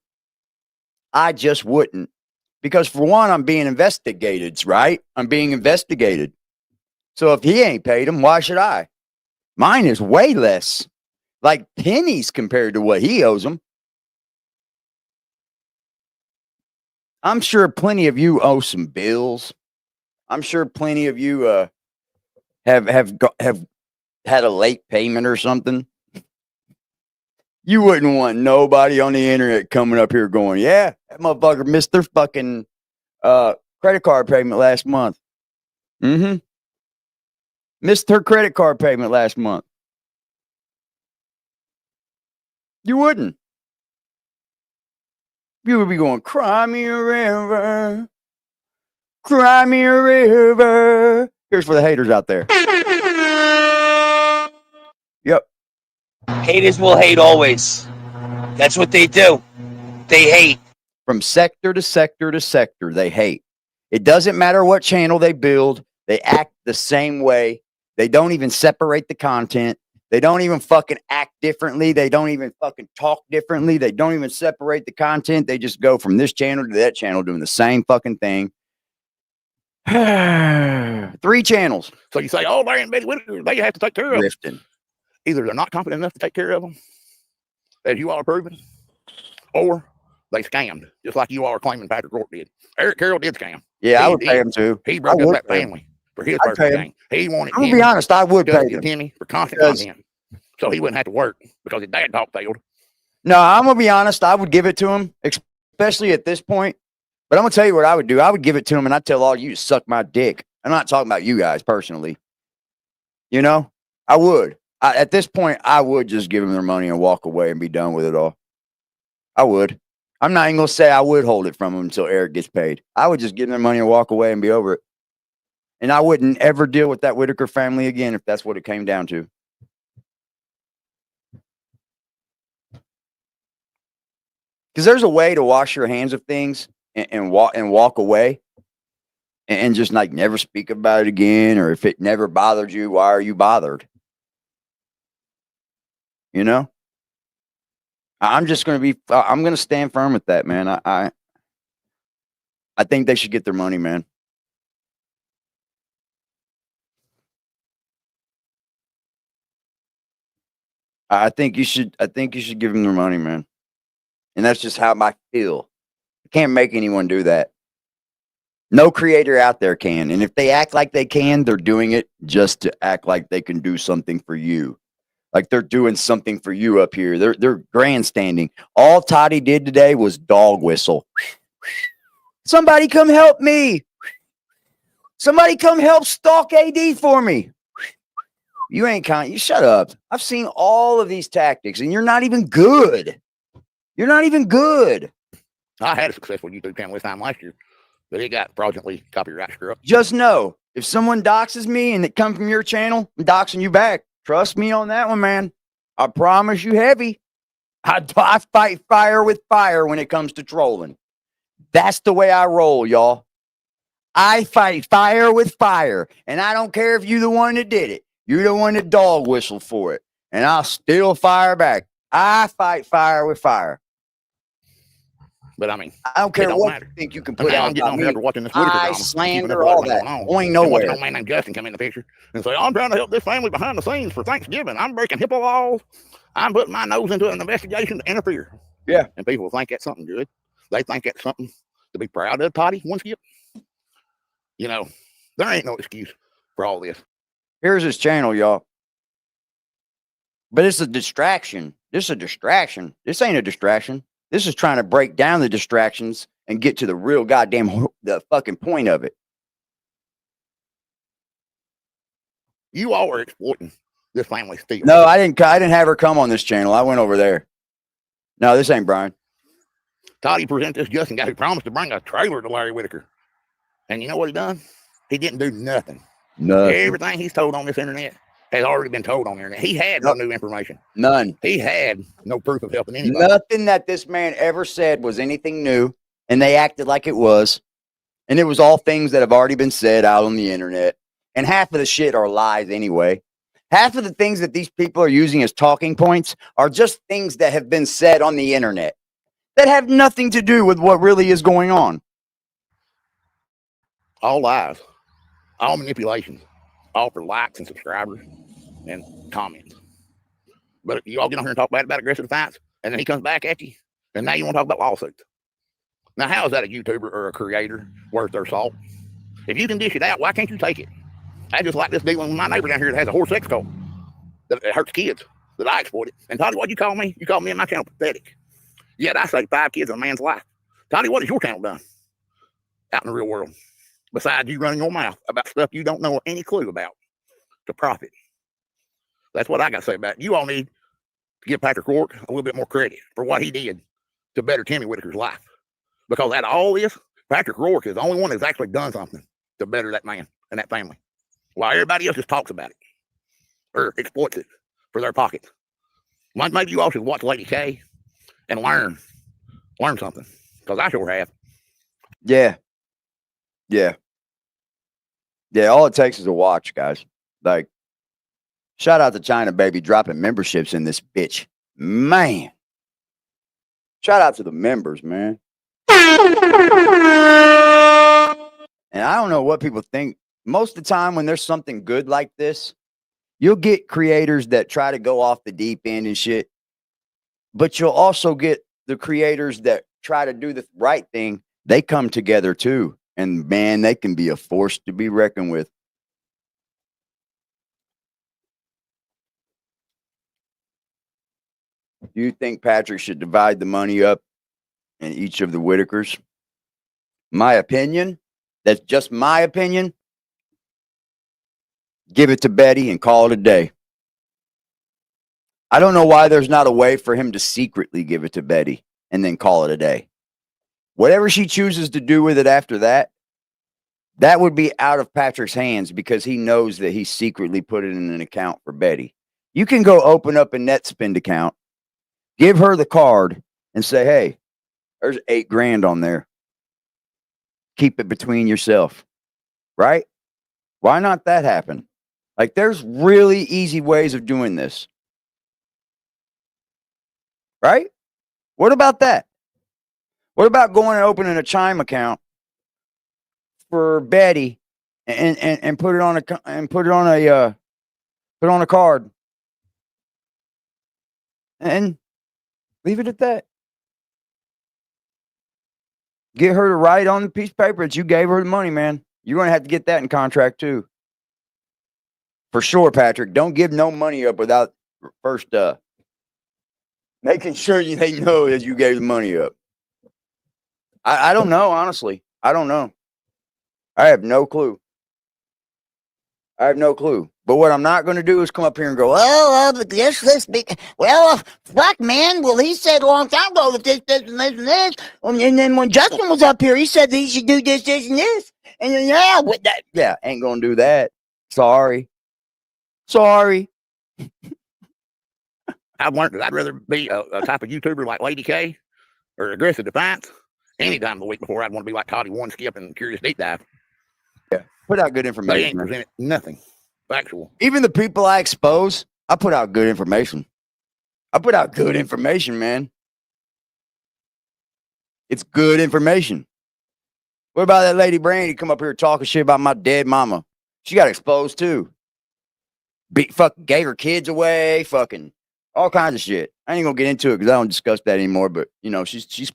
I just wouldn't. Because for one, I'm being investigated, right? I'm being investigated. So if he ain't paid him, why should I? Mine is way less. Like pennies compared to what he owes him. I'm sure plenty of you owe some bills. I'm sure plenty of you have had a late payment or something. You wouldn't want nobody on the internet coming up here going, "Yeah, that motherfucker missed their fucking credit card payment last month." Missed her credit card payment last month. You wouldn't. You would be going, "Cry me a river. Cry me a river." Here's for the haters out there. Yep. Haters will hate always. That's what they do. They hate. From sector to sector to sector, they hate. It doesn't matter what channel they build. They act the same way. They don't even separate the content. They don't even fucking act differently. They don't even fucking talk differently. They don't even separate the content. They just go from this channel to that channel doing the same fucking thing. 3 channels. So you say, "Oh, Larry and Betty Whittaker, they have to take care of Drifting. them." Either they're not confident enough to take care of them, as you all are proving, or they scammed, just like you all are claiming Patrick Rourke did. Eric Carroll did scam. Yeah, I would pay him too. He broke up that family for his personal gain. He wanted I'm gonna be honest, I would pay him. Timmy for constant content, so he wouldn't have to work because his dad talk failed. No, I'm gonna be honest, I would give it to him, especially at this point. But I'm gonna tell you what I would do. I would give it to him and I'd tell all you to suck my dick. I'm not talking about you guys personally. You know, I would. At this point, I would just give them their money and walk away and be done with it all. I would. I'm not even going to say I would hold it from them until Eric gets paid. I would just give them their money and walk away and be over it. And I wouldn't ever deal with that Whittaker family again if that's what it came down to. Because there's a way to wash your hands of things and walk away and just like never speak about it again. Or if it never bothered you, why are you bothered? You know, I'm just going to be, I'm going to stand firm with that, man. I think they should get their money, man. I think you should give them their money, man. And that's just how I feel. I can't make anyone do that. No creator out there can. And if they act like they can, they're doing it just to act like they can do something for you. Like they're doing something for you up here. They're grandstanding. All Toddy did today was dog whistle. Somebody come help me. Somebody come help stalk AD for me. You ain't you shut up. I've seen all of these tactics and you're not even good. You're not even good. I had a successful YouTube channel this time last year, but it got fraudulently copyright screwed up. Just know, if someone doxes me and it come from your channel, I'm doxing you back. Trust me on that one, man. I promise you heavy. I fight fire with fire when it comes to trolling. That's the way I roll, y'all. I fight fire with fire, and I don't care if you're the one that did it. You're the one that dog whistled for it, and I'll still fire back. I fight fire with fire. But I mean, I don't care what matter. you think you can put I'm out getting about on me. here after watching this Whittaker drama, Slander, all that. Going nowhere. Watching old man named Justin come in the picture and say, I'm trying to help this family behind the scenes for Thanksgiving. I'm breaking HIPAA laws. I'm putting my nose into an investigation to interfere. Yeah. And people think that's something good. They think that's something to be proud of, Toddy, one skip. You know, there ain't no excuse for all this. Here's his channel, y'all. But it's a distraction. This is a distraction. This ain't a distraction. This is trying to break down the distractions and get to the real goddamn the fucking point of it. You all are exploiting this family still. No, I didn't have her come on this channel. I went over there. No, this ain't Brian. Toddy presents this Justin guy who promised to bring a trailer to Larry Whittaker. And you know what he done? He didn't do nothing. Nothing. Everything he's told on this internet has already been told on the internet. He had no new information. None. He had no proof of helping anybody. Nothing that this man ever said was anything new, and they acted like it was. And it was all things that have already been said out on the internet. And half of the shit are lies anyway. Half of the things that these people are using as talking points are just things that have been said on the internet that have nothing to do with what really is going on. All lies, all manipulations, all for likes and subscribers and comments. But you all get on here and talk bad about aggressive fights, and then he comes back at you, and now you want to talk about lawsuits. Now, how is that a YouTuber or a creator worth their salt? If you can dish it out, why can't you take it? I just like this deal with my neighbor down here that has a whore sex cult that hurts kids that I exploited. And Toddy, what'd you call me? You called me and my channel pathetic. Yet I saved 5 kids in a man's life. Toddy, what has your channel done out in the real world? Besides you running your mouth about stuff you don't know any clue about to profit. That's what I got to say about it. You all need to give Patrick Rourke a little bit more credit for what he did to better Timmy Whittaker's life. Because out of all this, Patrick Rourke is the only one that's actually done something to better that man and that family. While everybody else just talks about it or exploits it for their pockets. Maybe you all should watch Lady K and learn something. Because I sure have. Yeah. Yeah. Yeah, all it takes is a watch, guys. Like, shout out to China, baby, dropping memberships in this bitch. Man. Shout out to the members, man. And I don't know what people think. Most of the time when there's something good like this, you'll get creators that try to go off the deep end and shit. But you'll also get the creators that try to do the right thing. They come together too. And man, they can be a force to be reckoned with. Do you think Patrick should divide the money up in each of the Whittakers? My opinion, that's just my opinion. Give it to Betty and call it a day. I don't know why there's not a way for him to secretly give it to Betty and then call it a day. Whatever she chooses to do with it after that, that would be out of Patrick's hands because he knows that he secretly put it in an account for Betty. You can go open up a NetSpend account, give her the card, and say, hey, there's $8,000 on there. Keep it between yourself. Right? Why not that happen? Like, there's really easy ways of doing this. Right? What about that? What about going and opening a Chime account for Betty and put it on a card And leave it at that. Get her to write on the piece of paper that you gave her the money, man. You're going to have to get that in contract too. For sure, Patrick. Don't give no money up without first making sure they know that you gave the money up. I don't know, honestly. I don't know. I have no clue. I have no clue. But what I'm not going to do is come up here and go, oh, this big. Well, fuck, man. Well, he said a long time ago that this, and this, and this. And then when Justin was up here, he said that he should do this, this, and this. And then, yeah, with that. Yeah, ain't going to do that. Sorry. I've learned that I'd rather be a type of YouTuber like Lady K or Aggressive Defiance any time of the week before I'd want to be like Toddy One Skip and Curious Deep Dive. Yeah. Put out good They information. ain't presented nothing factual. Even the people I expose, I put out good information. I put out good information, man. It's good information. What about that lady Brandy come up here talking shit about my dead mama? She got exposed too. Fucking gave her kids away, fucking all kinds of shit. I ain't gonna get into it because I don't discuss that anymore. But you know, she's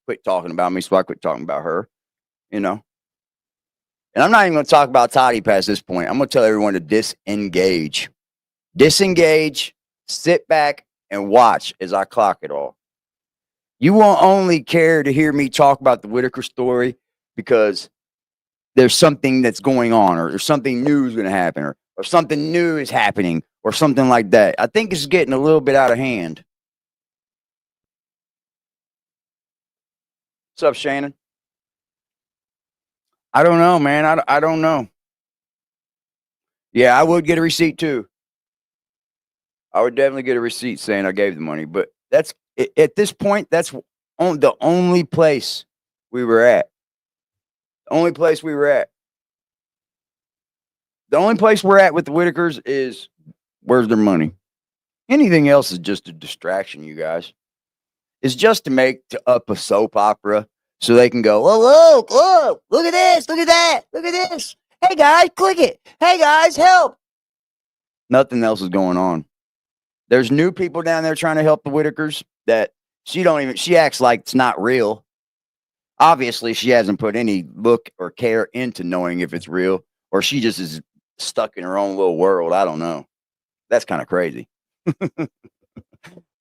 quit talking about me, so I quit talking about her. You know, and I'm not even gonna talk about Toddy past this point. I'm gonna tell everyone to disengage, sit back and watch as I clock it all. You won't only care to hear me talk about the Whittaker story because there's something that's going on, or there's something new is going to happen, or something new is happening, or something like that. I think it's getting a little bit out of hand. What's up, Shannon? I don't know, man. I don't know. Yeah, I would get a receipt too. I would definitely get a receipt saying I gave the money. But that's at this point, that's the only place we were at. The only place we were at. The only place we're at with the Whittakers is where's their money? Anything else is just a distraction, you guys. It's just to make up a soap opera so they can go, oh, look at this, look at that, look at this. Hey, guys, click it. Hey, guys, help. Nothing else is going on. There's new people down there trying to help the Whittakers that she acts like it's not real. Obviously, she hasn't put any look or care into knowing if it's real, or she just is stuck in her own little world. I don't know. That's kind of crazy.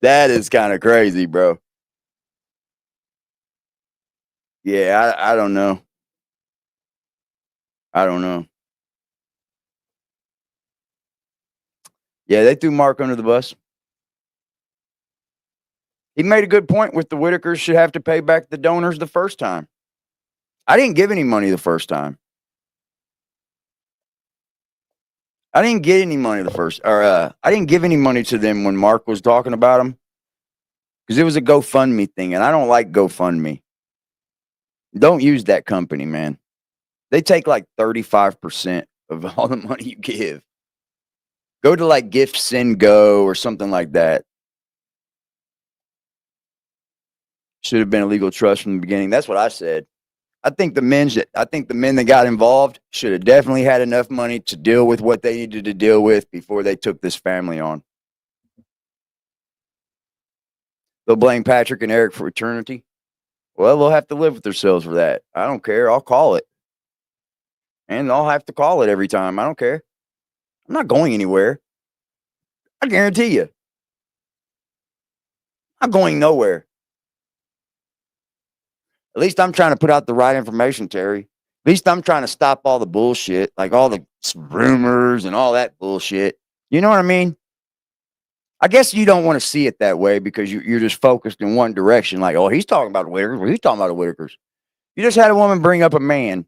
That is kind of crazy, bro. Yeah, I don't know. I don't know. Yeah, they threw Mark under the bus. He made a good point with the Whittakers should have to pay back the donors the first time. I didn't give any money the first time. I didn't get any money I didn't give any money to them when Mark was talking about them because it was a GoFundMe thing, and I don't like GoFundMe. Don't use that company, man. They take like 35% of all the money you give. Go to like Gift Send Go or something like that. Should have been a legal trust from the beginning. That's what I said. I think the men that got involved should have definitely had enough money to deal with what they needed to deal with before they took this family on. They'll blame Patrick and Eric for eternity. Well, they'll have to live with themselves for that. I don't care. I'll call it. And I'll have to call it every time. I don't care. I'm not going anywhere. I guarantee you. I'm going nowhere. At least I'm trying to put out the right information, Terry. At least I'm trying to stop all the bullshit, like all the rumors and all that bullshit. You know what I mean? I guess you don't want to see it that way because you're just focused in one direction. Like, oh, he's talking about the Whittakers. Well, he's talking about the Whittakers. You just had a woman bring up a man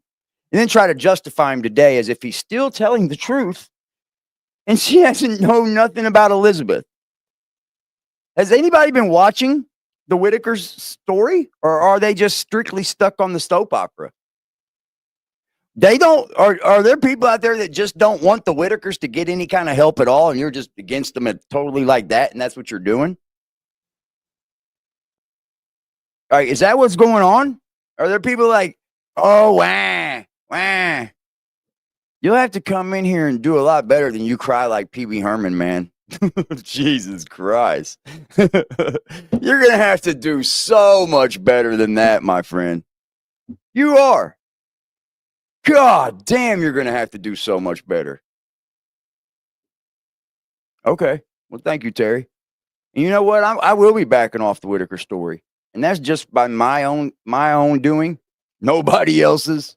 and then try to justify him today as if he's still telling the truth. And she hasn't known nothing about Elizabeth. Has anybody been watching the Whittakers story, or are they just strictly stuck on the soap opera? They don't, are there people out there that just don't want the Whittakers to get any kind of help at all, and you're just against them totally like that, and that's what you're doing? All right, is that what's going on? Are there people like, oh, wah. You'll have to come in here and do a lot better than you cry like Pee Wee Herman, man. Jesus Christ. You're going to have to do so much better than that, my friend. You are. God damn, you're going to have to do so much better. Okay. Well, thank you, Terry. And you know what? I will be backing off the Whittaker story. And that's just by my own doing, nobody else's.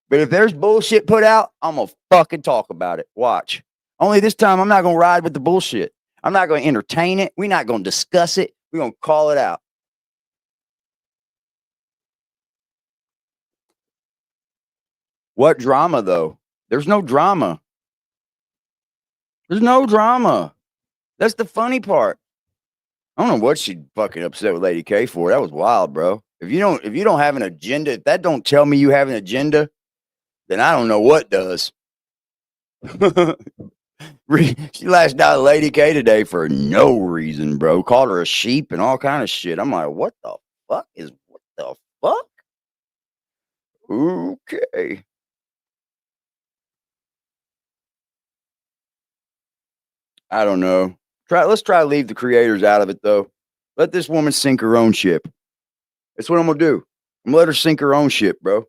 But if there's bullshit put out, I'm going to fucking talk about it. Watch. Only this time, I'm not going to ride with the bullshit. I'm not going to entertain it. We're not going to discuss it. We're going to call it out. What drama, though? There's no drama. There's no drama. That's the funny part. I don't know what she fucking upset with Lady K for. That was wild, bro. If you don't have an agenda, if that don't tell me you have an agenda, then I don't know what does. She lashed out at Lady K today for no reason, bro. Called her a sheep and all kind of shit. I'm like, what the fuck? Okay. I don't know. Let's try to leave the creators out of it, though. Let this woman sink her own ship. That's what I'm gonna do. I'm gonna let her sink her own ship, bro.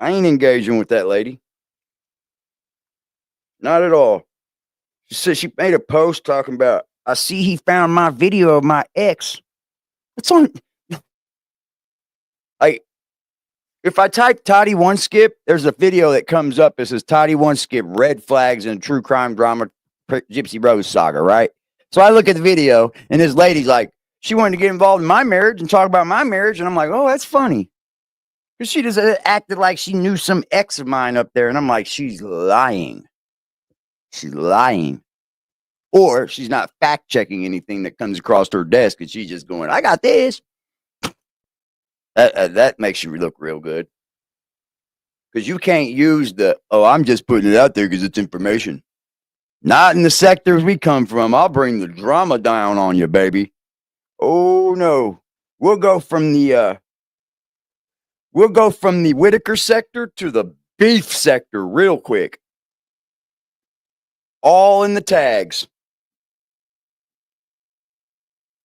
I ain't engaging with that lady. Not at all. She said she made a post talking about, I see he found my video of my ex. It's on. Like, if I type Toddy One Skip, there's a video that comes up that says Toddy One Skip red flags in a true crime drama Gypsy Rose saga, right? So I look at the video and this lady's like, she wanted to get involved in my marriage and talk about my marriage. And I'm like, oh, that's funny. Because she just acted like she knew some ex of mine up there. And I'm like, she's lying. She's lying. Or she's not fact checking anything that comes across her desk. And she's just going, I got this. That makes you look real good. Because you can't use I'm just putting it out there because it's information. Not in the sectors we come from. I'll bring the drama down on you, baby. Oh no. We'll go from the Whittaker sector to the beef sector real quick. All in the tags.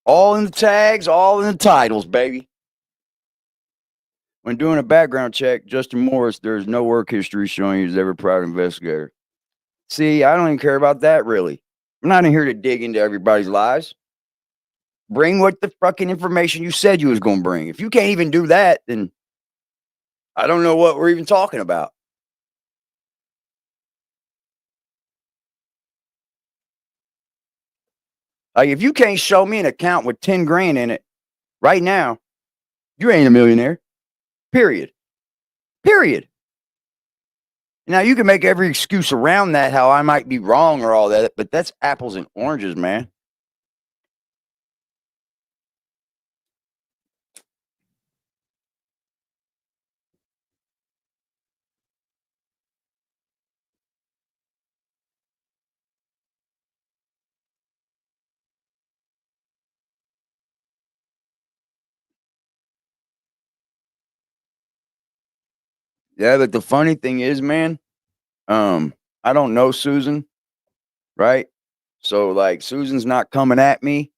All in the tags, all in the titles, baby. When doing a background check, Justin Morris, there's no work history showing he's ever a private investigator. See, I don't even care about that, really. I'm not in here to dig into everybody's lives. Bring what the fucking information you said you was going to bring. If you can't even do that, then I don't know what we're even talking about. Like, if you can't show me an account with 10 grand in it right now, you ain't a millionaire. Period. Now, you can make every excuse around that, how I might be wrong or all that, but that's apples and oranges, man. Yeah, but the funny thing is, man, I don't know Susan, right? So, like, Susan's not coming at me.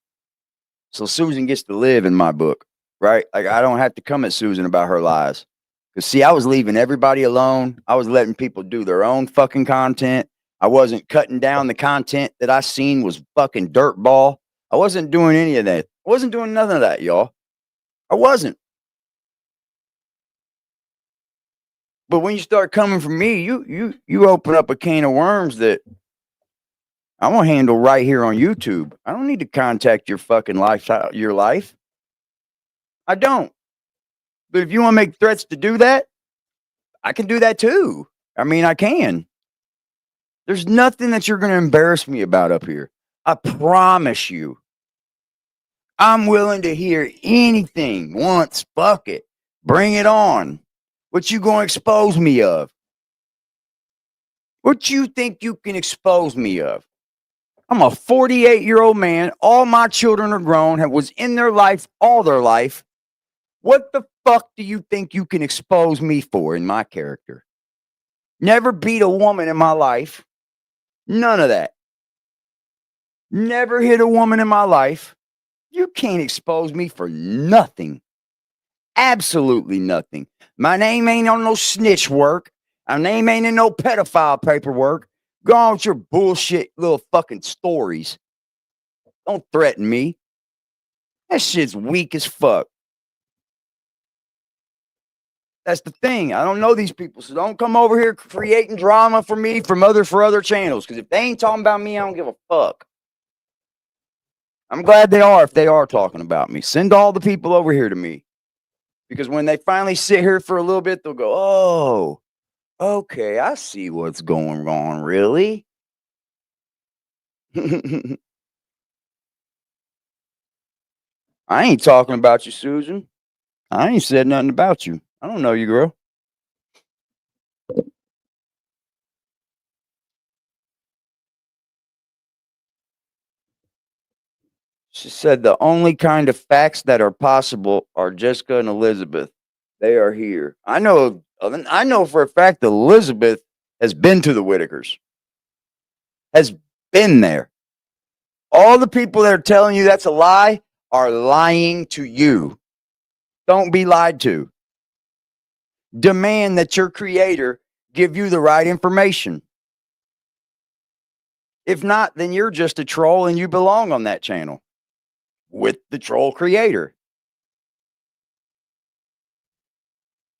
So Susan gets to live in my book, right? Like, I don't have to come at Susan about her lies. Because, see, I was leaving everybody alone. I was letting people do their own fucking content. I wasn't cutting down the content that I seen was fucking dirtball. I wasn't doing any of that. I wasn't doing none of that, y'all. I wasn't. But when you start coming from me, you open up a can of worms that I'm gonna handle right here on YouTube. I don't need to contact your fucking lifestyle, your life. I don't. But if you want to make threats to do that, I can do that too. I mean, I can. There's nothing that you're going to embarrass me about up here. I promise you. I'm willing to hear anything once. Fuck it. Bring it on. What you going to expose me of? What you think you can expose me of? I'm a 48-year-old man. All my children are grown. Was in their life all their life. What the fuck do you think you can expose me for in my character? Never beat a woman in my life. None of that. Never hit a woman in my life. You can't expose me for nothing. Absolutely nothing. My name ain't on no snitch work. My name ain't in no pedophile paperwork. Go on with your bullshit little fucking stories. Don't threaten me. That shit's weak as fuck. That's the thing. I don't know these people, so don't come over here creating drama for me for other channels. Because if they ain't talking about me, I don't give a fuck. I'm glad they are if they are talking about me. Send all the people over here to me. Because when they finally sit here for a little bit, they'll go, oh, okay, I see what's going on, really? I ain't talking about you, Susan. I ain't said nothing about you. I don't know you, girl. She said the only kind of facts that are possible are Jessica and Elizabeth. They are here. I know for a fact that Elizabeth has been to the Whittakers. Has been there. All the people that are telling you that's a lie are lying to you. Don't be lied to. Demand that your creator give you the right information. If not, then you're just a troll and you belong on that channel with the troll creator.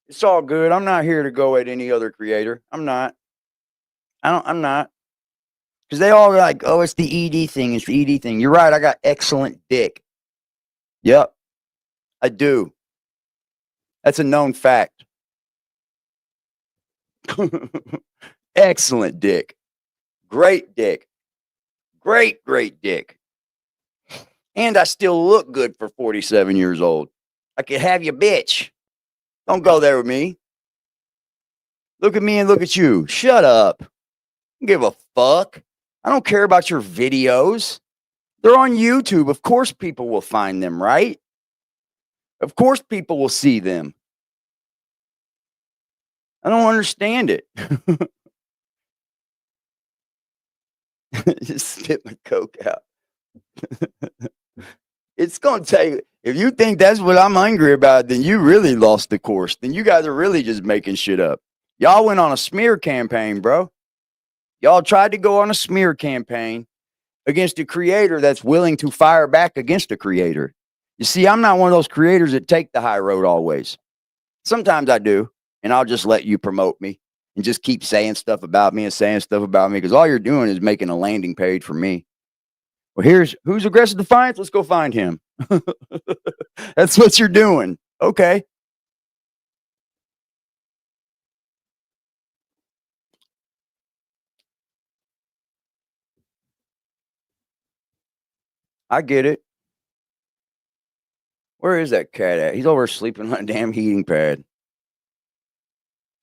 It's all good. I'm not here to go at any other creator. I'm not. I'm not. Because they all are like, oh, it's the ED thing. It's the ED thing. You're right. I got excellent dick. Yep, I do. That's a known fact. Excellent dick. Great dick. Great dick. And I still look good for 47 years old. I could have you, bitch. Don't go there with me. Look at me and look at you. Shut up. Don't give a fuck. I don't care about your videos. They're on YouTube. Of course people will find them, right? Of course people will see them. I don't understand it. Just spit my coke out. It's going to take, if you think that's what I'm angry about, then you really lost the course. Then you guys are really just making shit up. Y'all went on a smear campaign, bro. Y'all tried to go on a smear campaign against a creator that's willing to fire back against a creator. You see, I'm not one of those creators that take the high road always. Sometimes I do, and I'll just let you promote me and just keep saying stuff about me because all you're doing is making a landing page for me. Well, here's who's aggressive defiance. Let's go find him. That's what you're doing. Okay. I get it. Where is that cat at? He's over sleeping on a damn heating pad.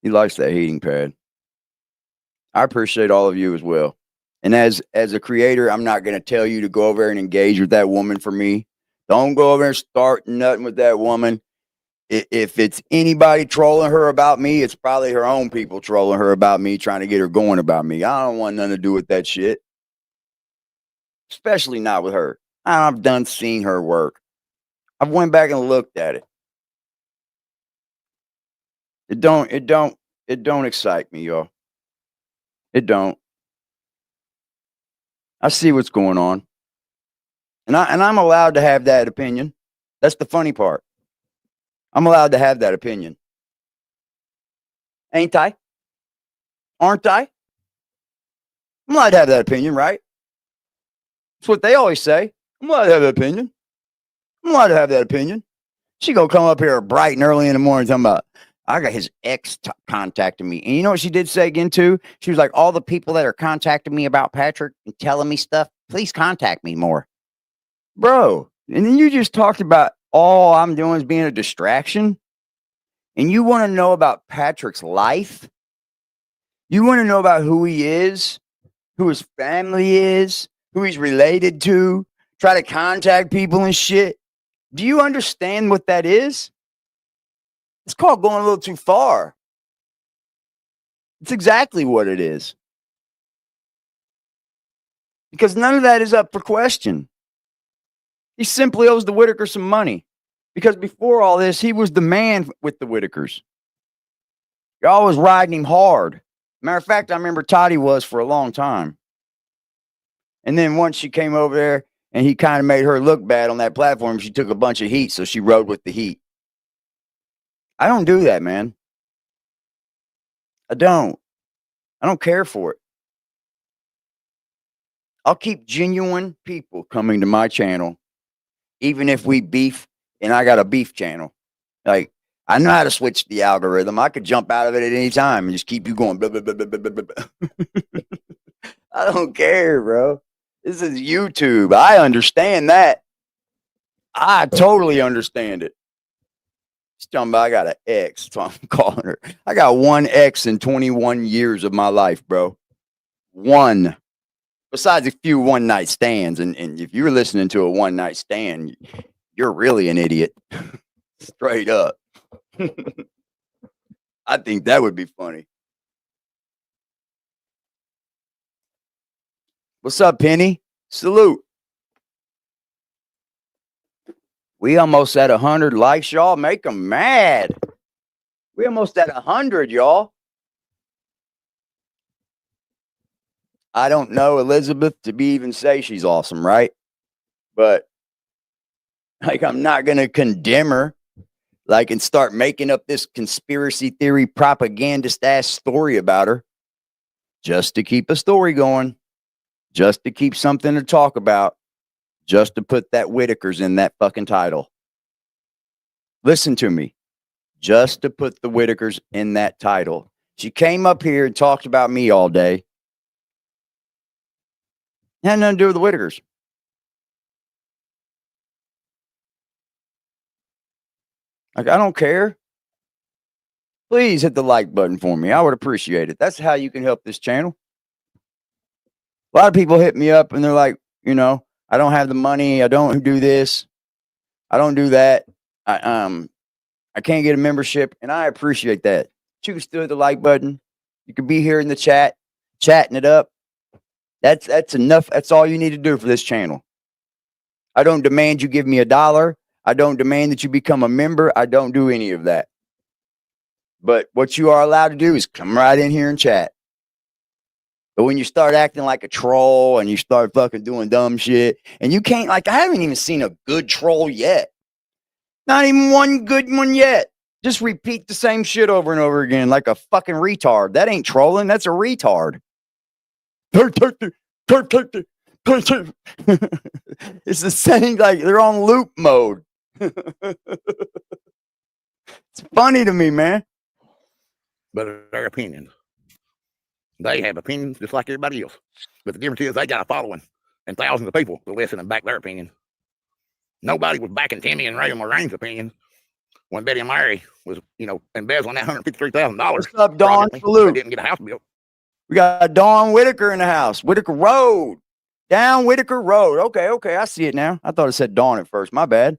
He likes that heating pad. I appreciate all of you as well. And as a creator, I'm not going to tell you to go over and engage with that woman for me. Don't go over and start nothing with that woman. If it's anybody trolling her about me, it's probably her own people trolling her about me, trying to get her going about me. I don't want nothing to do with that shit. Especially not with her. I've done seen her work. I've went back and looked at it. It don't excite me, y'all. It don't. I see what's going on. And I'm allowed to have that opinion. That's the funny part. I'm allowed to have that opinion. Ain't I? Aren't I? I'm allowed to have that opinion, right? That's what they always say. I'm allowed to have that opinion. I'm allowed to have that opinion. She gonna come up here bright and early in the morning talking about, I got his ex contacting me. And you know what she did say again, too? She was like, all the people that are contacting me about Patrick and telling me stuff, please contact me more. Bro, and then you just talked about all I'm doing is being a distraction. And you want to know about Patrick's life? You want to know about who he is, who his family is, who he's related to, try to contact people and shit? Do you understand what that is? It's called going a little too far. It's exactly what it is. because none of that is up for question. He simply owes the Whittaker some money, because before all this, he was the man with the Whittakers. Y'all was riding him hard. Matter of fact, I remember Toddy was for a long time. And then once she came over there and he kind of made her look bad on that platform, she took a bunch of heat, so she rode with the heat. I don't do that, man. I don't care for it. I'll keep genuine people coming to my channel, even if we beef and I got a beef channel. Like, I know how to switch the algorithm. I could jump out of it at any time and just keep you going. Blah, blah, blah, blah, blah, blah, blah. I don't care, bro. This is YouTube. I understand that. I totally understand it. She's talking about I got an X. That's what I'm calling her. I got one X in 21 years of my life, bro. One. Besides a few one-night stands. And if you're listening to a one-night stand, you're really an idiot. Straight up. I think that would be funny. What's up, Penny? Salute. We almost at 100 likes, y'all. Make them mad. We almost at 100, y'all. I don't know Elizabeth to be even say she's awesome, right? But like, I'm not going to condemn her. Like, and start making up this conspiracy theory propagandist ass story about her just to keep a story going, just to keep something to talk about, just to put that Whittakers in that fucking title. Listen to me. Just to put the Whittakers in that title. She came up here and talked about me all day. Had nothing to do with the Whittakers. Like, I don't care. Please hit the like button for me. I would appreciate it. That's how you can help this channel. A lot of people hit me up and they're like, you know, I don't have the money. I don't do this. I don't do that. I can't get a membership, and I appreciate that. You can still hit the like button. You can be here in the chat, chatting it up. That's enough. That's all you need to do for this channel. I don't demand you give me $1. I don't demand that you become a member. I don't do any of that. But what you are allowed to do is come right in here and chat. But when you start acting like a troll and you start fucking doing dumb shit, and you can't, like, I haven't even seen a good troll yet. Not even one good one yet. Just repeat the same shit over and over again like a fucking retard. That ain't trolling. That's a retard. It's the same, like, they're on loop mode. It's funny to me, man. But their opinions. They have opinions just like everybody else. But the difference is they got a following and thousands of people to listen and back their opinion. Nobody was backing Timmy and Ray Moraine's opinion when Betty and Mary was, you know, embezzling that $153,000. What's up, Dawn? Salute. They didn't get a house built. We got Dawn Whittaker in the house. Whittaker Road. Down Whittaker Road. Okay. I see it now. I thought it said Dawn at first. My bad.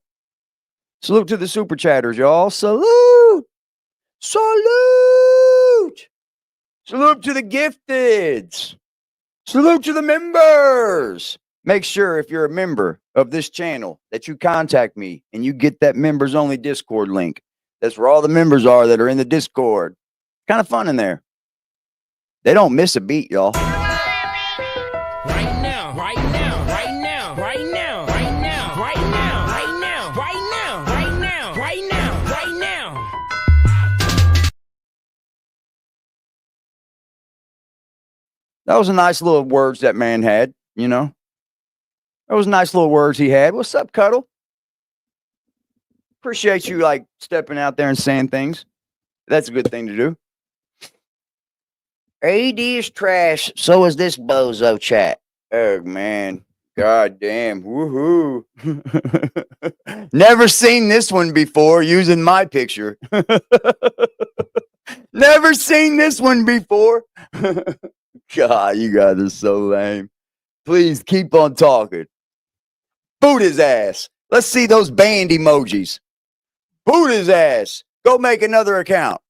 Salute to the super chatters, y'all. Salute. Salute. Salute to the gifteds. Salute to the members. Make sure if you're a member of this channel that you contact me and you get that members only Discord link. That's where all the members are that are in the Discord. Kind of fun in there. They don't miss a beat, y'all. Right now, right now, right now, right now, right now, right now, right now, right now, right now, right now, right now. That was a nice little words that man had, you know. That was nice little words he had. What's up, Cuddle? Appreciate you, like, stepping out there and saying things. That's a good thing to do. AD is trash. So is this bozo chat. Oh, man. God damn. Woohoo. Never seen this one before using my picture. Never seen this one before. God, you guys are so lame. Please keep on talking. Boot his ass. Let's see those banned emojis. Boot his ass. Go make another account.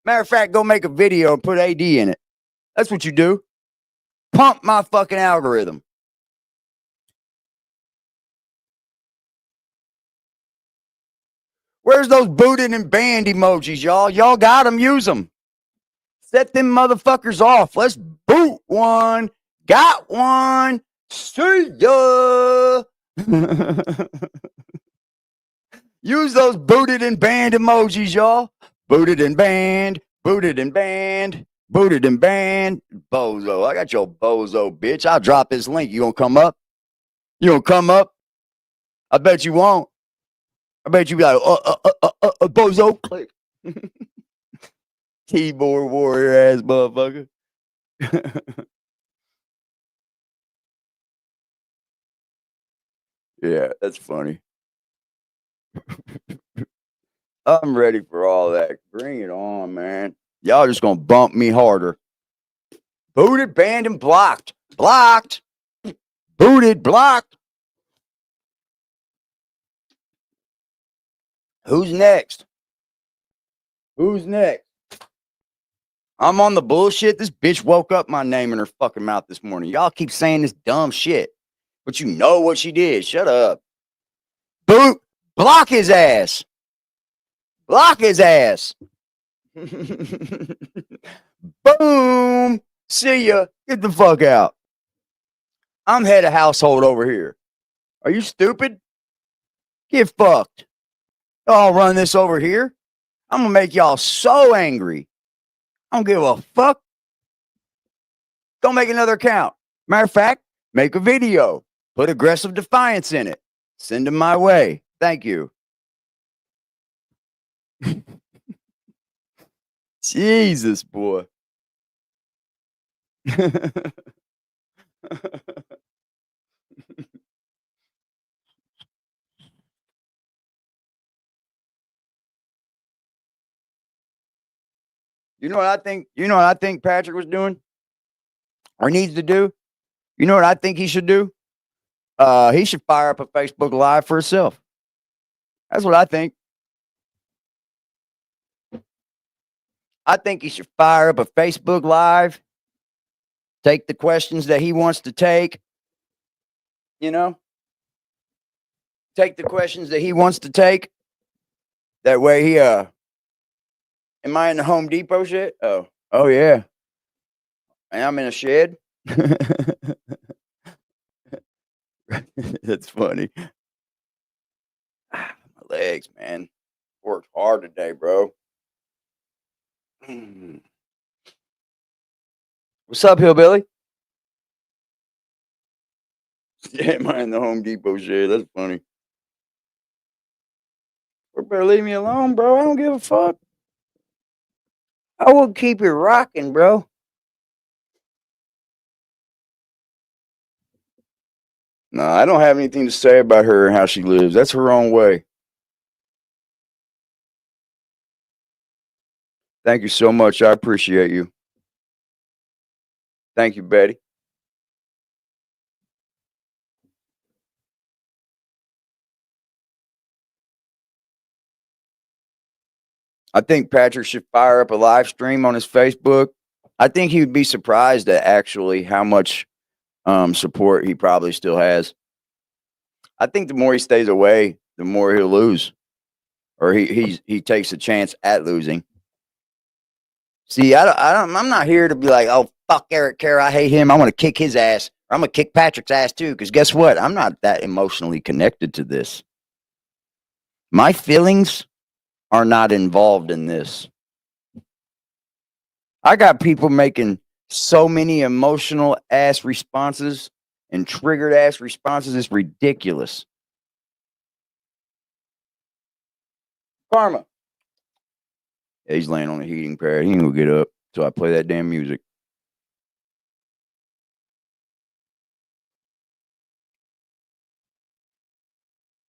Matter of fact, go make a video and put AD in it. That's what you do. Pump my fucking algorithm. Where's those booted and banned emojis, y'all? Y'all got them. Use them. Set them motherfuckers off. Let's boot one. Got one. See ya. Use those booted and banned emojis, y'all. Booted and banned. Booted and banned. Booted and banned. Bozo. I got your bozo, bitch. I'll drop this link. You gonna come up? You gonna come up? I bet you won't. I bet you be like, bozo. Click. Keyboard warrior ass motherfucker. Yeah, that's funny. I'm ready for all that. Bring it on, man. Y'all just gonna bump me harder. Booted, banned, and blocked. Blocked. Booted, blocked. Who's next? Who's next? I'm on the bullshit. This bitch woke up my name in her fucking mouth this morning. Y'all keep saying this dumb shit, but you know what she did. Shut up. Boot. Block his ass. Block his ass. Boom. See ya. Get the fuck out. I'm head of household over here. Are you stupid? Get fucked. Y'all run this over here. I'm gonna make y'all so angry. I don't give a fuck. Don't make another account. Matter of fact, make a video. Put aggressive defiance in it. Send them my way. Thank you. Jesus, boy. You know what I think? You know what I think Patrick was doing or needs to do? You know what I think he should do? He should fire up a Facebook Live for himself. That's what I think. I think he should fire up a Facebook Live, take the questions that he wants to take, you know, take the questions that he wants to take. That way he, am I in the Home Depot shit? Oh yeah. And I'm in a shed. That's funny. My legs, man. Worked hard today, bro. What's up, hillbilly? Yeah, am I in the Home Depot shed? That's funny. You better leave me alone, bro. I don't give a fuck. I will keep it rocking, bro. No, I don't have anything to say about her and how she lives. That's her own way. Thank you so much. I appreciate you. Thank you, Betty. I think Patrick should fire up a live stream on his Facebook. I think he would be surprised at actually how much support he probably still has. I think the more he stays away, the more he'll lose, or he takes a chance at losing. See, I'm not here to be like, oh fuck Eric Kerr, I hate him. I want to kick his ass. Or I'm gonna kick Patrick's ass too. Because guess what? I'm not that emotionally connected to this. My feelings are not involved in this. I got people making so many emotional ass responses and triggered ass responses. It's ridiculous. Karma. Yeah, he's laying on a heating pad. He ain't gonna get up till I play that damn music.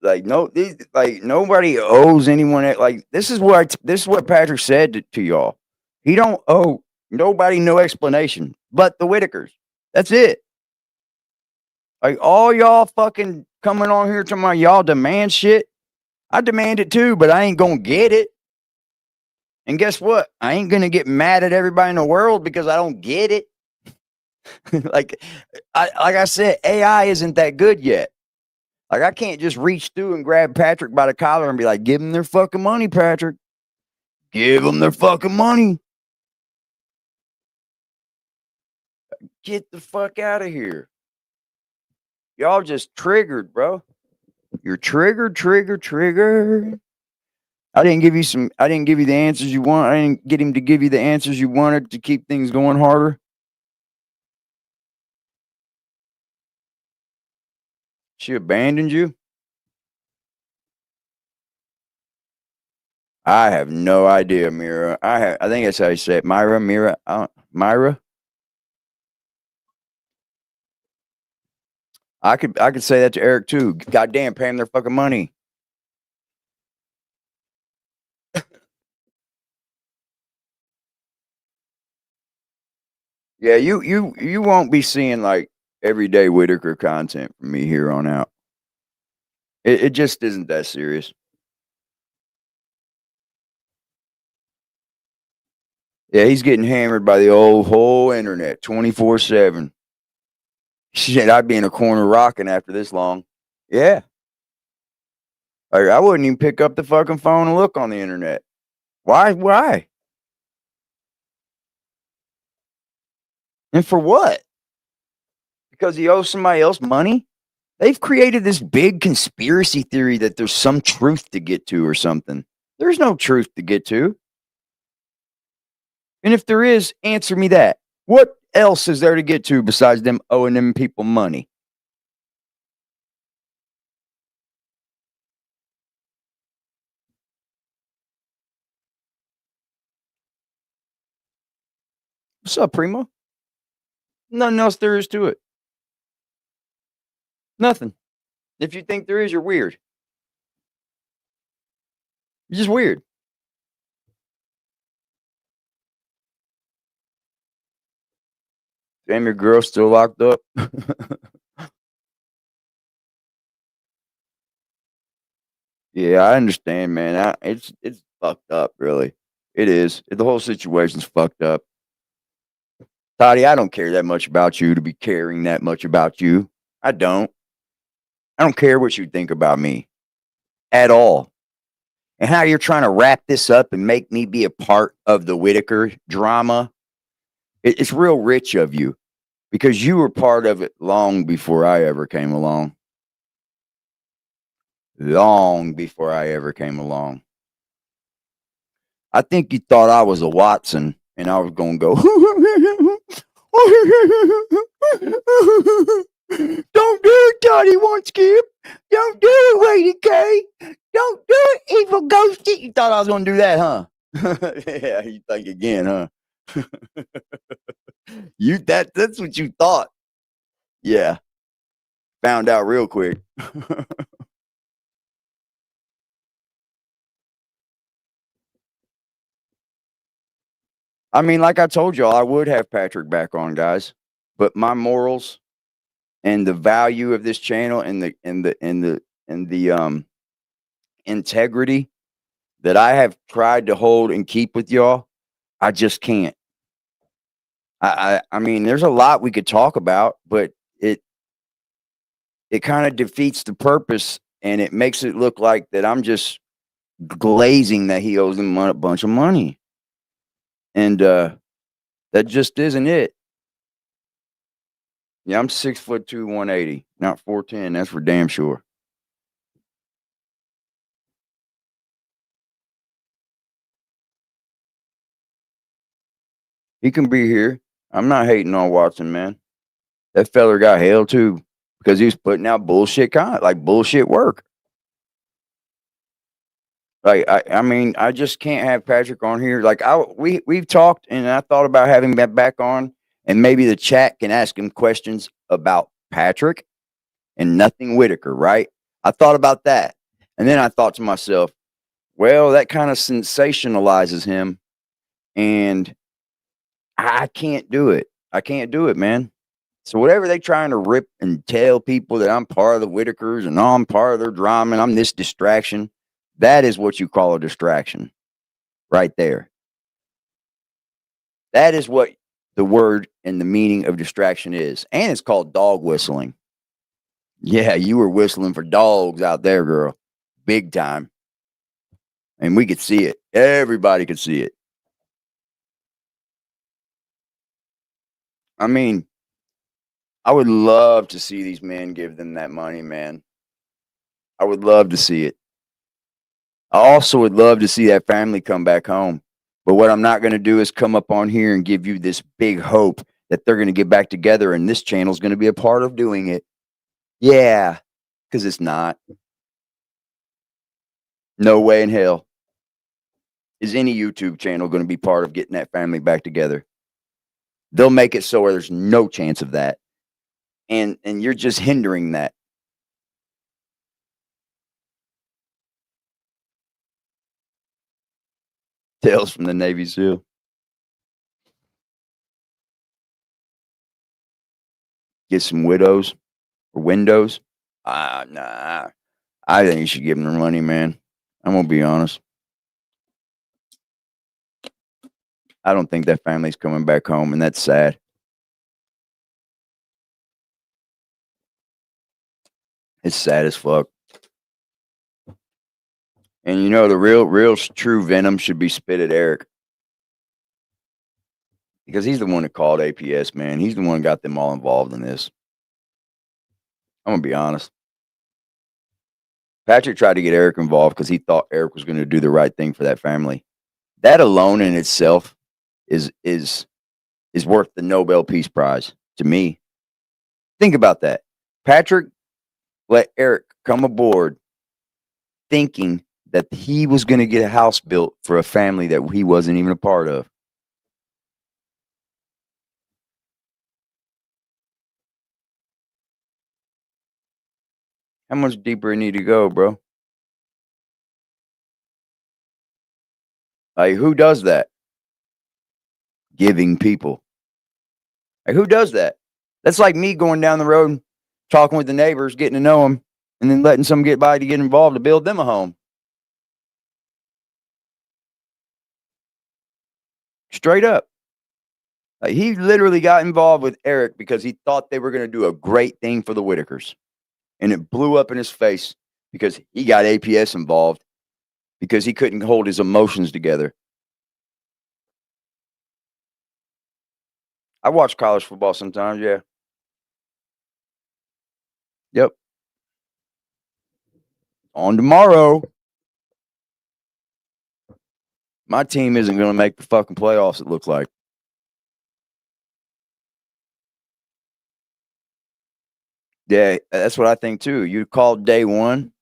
Like nobody owes anyone. Like this is what Patrick said to y'all. He don't owe nobody no explanation, but the Whittakers. That's it. Like all y'all fucking coming on here to my y'all demand shit. I demand it too, but I ain't gonna get it. And guess what? I ain't gonna get mad at everybody in the world because I don't get it. like I said, AI isn't that good yet. Like, I can't just reach through and grab Patrick by the collar and be like, give them their fucking money, Patrick. Give them their fucking money. Get the fuck out of here. Y'all just triggered, bro. You're triggered. I didn't give you the answers you want. I didn't get him to give you the answers you wanted to keep things going harder. She abandoned you? I have no idea, Mira. I think that's how you say it. Myra. Myra. I could say that to Eric too. Goddamn, pay them their fucking money. Yeah, you won't be seeing like everyday Whittaker content from me here on out. It just isn't that serious. Yeah, he's getting hammered by the whole internet 24/7. Shit, I'd be in a corner rocking after this long. Yeah. Like, I wouldn't even pick up the fucking phone and look on the internet. Why? And for what? Because he owes somebody else money? They've created this big conspiracy theory that there's some truth to get to or something. There's no truth to get to. And if there is, answer me that. What else is there to get to besides them owing them people money? What's up, Primo? Nothing else there is to it. Nothing. If you think there is, you're weird. You're just weird. Damn, your girl's still locked up. Yeah, I understand, man. It's fucked up, really. It is. The whole situation's fucked up. Toddy, I don't care that much about you to be caring that much about you. I don't. I don't care what you think about me at all. And how you're trying to wrap this up and make me be a part of the Whittaker drama, it's real rich of you because you were part of it long before I ever came along. Long before I ever came along. I think you thought I was a Watson and I was going to go, don't do it, Toddy won't skip. Don't do it, Whittaker. Don't do it, evil ghosty. You thought I was going to do that, huh? Yeah, you think again, huh? That's what you thought. Yeah. Found out real quick. I mean, like I told y'all, I would have Patrick back on, guys. But my morals and the value of this channel and the integrity that I have tried to hold and keep with y'all, I just can't. I mean, there's a lot we could talk about, but it kind of defeats the purpose and it makes it look like that I'm just glazing that he owes him a bunch of money. And that just isn't it. Yeah, I'm 6'2", 180, not 4'10". That's for damn sure. He can be here. I'm not hating on Watson, man. That feller got hell too because he was putting out bullshit bullshit work. Like I mean, I just can't have Patrick on here. Like we've talked, and I thought about having that back on, and maybe the chat can ask him questions about Patrick and nothing Whittaker, right? I thought about that, and then I thought to myself, well, that kind of sensationalizes him, and I can't do it. I can't do it, man. So whatever they trying to rip and tell people that I'm part of the Whittakers and I'm part of their drama and I'm this distraction, that is what you call a distraction right there. That is what the word and the meaning of distraction is. And it's called dog whistling. Yeah, you were whistling for dogs out there, girl. Big time. And we could see it. Everybody could see it. I mean, I would love to see these men give them that money, man. I would love to see it. I also would love to see that family come back home. But what I'm not going to do is come up on here and give you this big hope that they're going to get back together and this channel's going to be a part of doing it. Yeah, because it's not. No way in hell is any YouTube channel going to be part of getting that family back together. They'll make it so where there's no chance of that. And you're just hindering that. Tales from the Navy SEAL. Get some widows or windows. Nah. I think you should give them their money, man. I'm going to be honest. I don't think that family's coming back home, and that's sad. It's sad as fuck. And you know, the real true venom should be spit at Eric. Because he's the one that called APS, man. He's the one that got them all involved in this. I'm going to be honest. Patrick tried to get Eric involved because he thought Eric was going to do the right thing for that family. That alone in itself is worth the Nobel Peace Prize to me. Think about that. Patrick let Eric come aboard thinking that he was going to get a house built for a family that he wasn't even a part of. How much deeper you need to go, bro? Like, who does that? Giving people. Like, who does that? That's like me going down the road and talking with the neighbors, getting to know them, and then letting some get by to get involved to build them a home. Straight up. Like, he literally got involved with Eric because he thought they were going to do a great thing for the Whittakers. And it blew up in his face because he got APS involved because he couldn't hold his emotions together. I watch college football sometimes, yeah. Yep. On tomorrow. My team isn't going to make the fucking playoffs, it looks like. Yeah, that's what I think too. You called day one.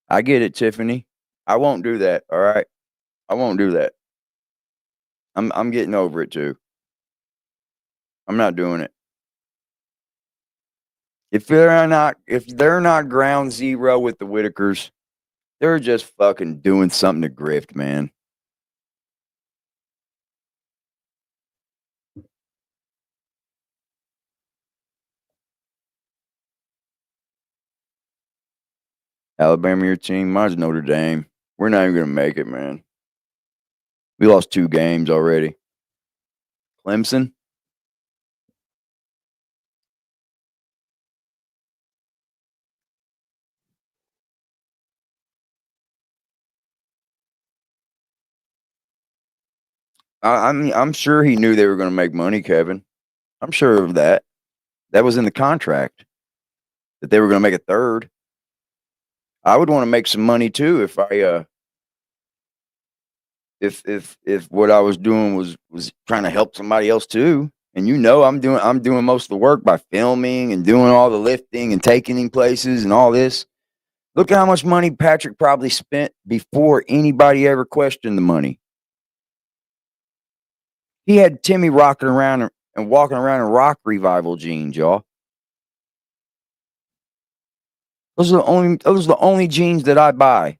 I get it, Tiffany. I won't do that. All right. I won't do that. I'm getting over it too. I'm not doing it. If they're not ground zero with the Whittakers, they're just fucking doing something to grift, man. Alabama, your team. Mine's Notre Dame. We're not even going to make it, man. We lost 2 games already. Clemson. I'm sure he knew they were going to make money, Kevin. I'm sure of that. That was in the contract that they were going to make a third. I would want to make some money too if I if what I was doing was trying to help somebody else too. And you know, I'm doing most of the work by filming and doing all the lifting and taking him places and all this. Look at how much money Patrick probably spent before anybody ever questioned the money. He had Timmy rocking around and walking around in rock revival jeans, y'all. Those are the only jeans that I buy.